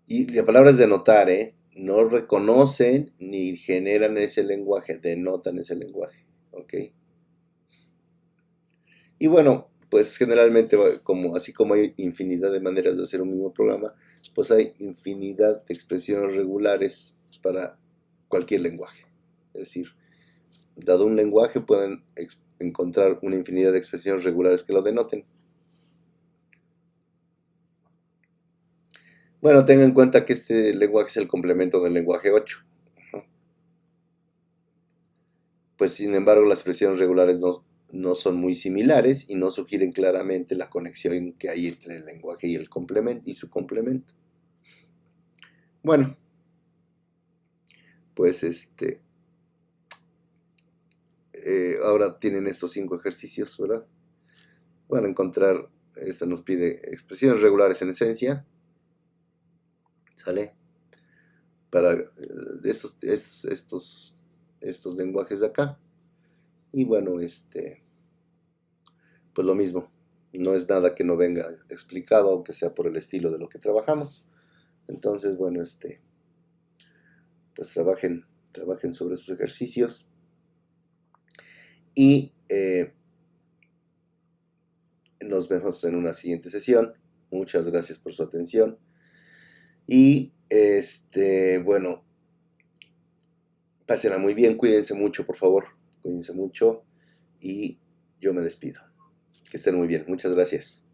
Y la palabra es denotar, ¿eh? No reconocen ni generan ese lenguaje, denotan ese lenguaje, ¿ok? Y bueno, pues generalmente, así como hay infinidad de maneras de hacer un mismo programa, pues hay infinidad de expresiones regulares para cualquier lenguaje. Es decir, dado un lenguaje pueden encontrar una infinidad de expresiones regulares que lo denoten. Bueno, tengan en cuenta que este lenguaje es el complemento del lenguaje 8. Pues sin embargo las expresiones regulares no son muy similares y no sugieren claramente la conexión que hay entre el lenguaje y el complemento y su complemento. Bueno, pues ahora tienen estos 5 ejercicios, ¿verdad? Van a encontrar, esta nos pide expresiones regulares en esencia, ¿sale? Para estos lenguajes de acá. Y bueno, pues lo mismo, no es nada que no venga explicado, aunque sea por el estilo de lo que trabajamos. Entonces, bueno, pues trabajen sobre sus ejercicios y nos vemos en una siguiente sesión. Muchas gracias por su atención y bueno, pásenla muy bien, cuídense mucho, por favor, cuídense mucho y yo me despido. Que estén muy bien, muchas gracias.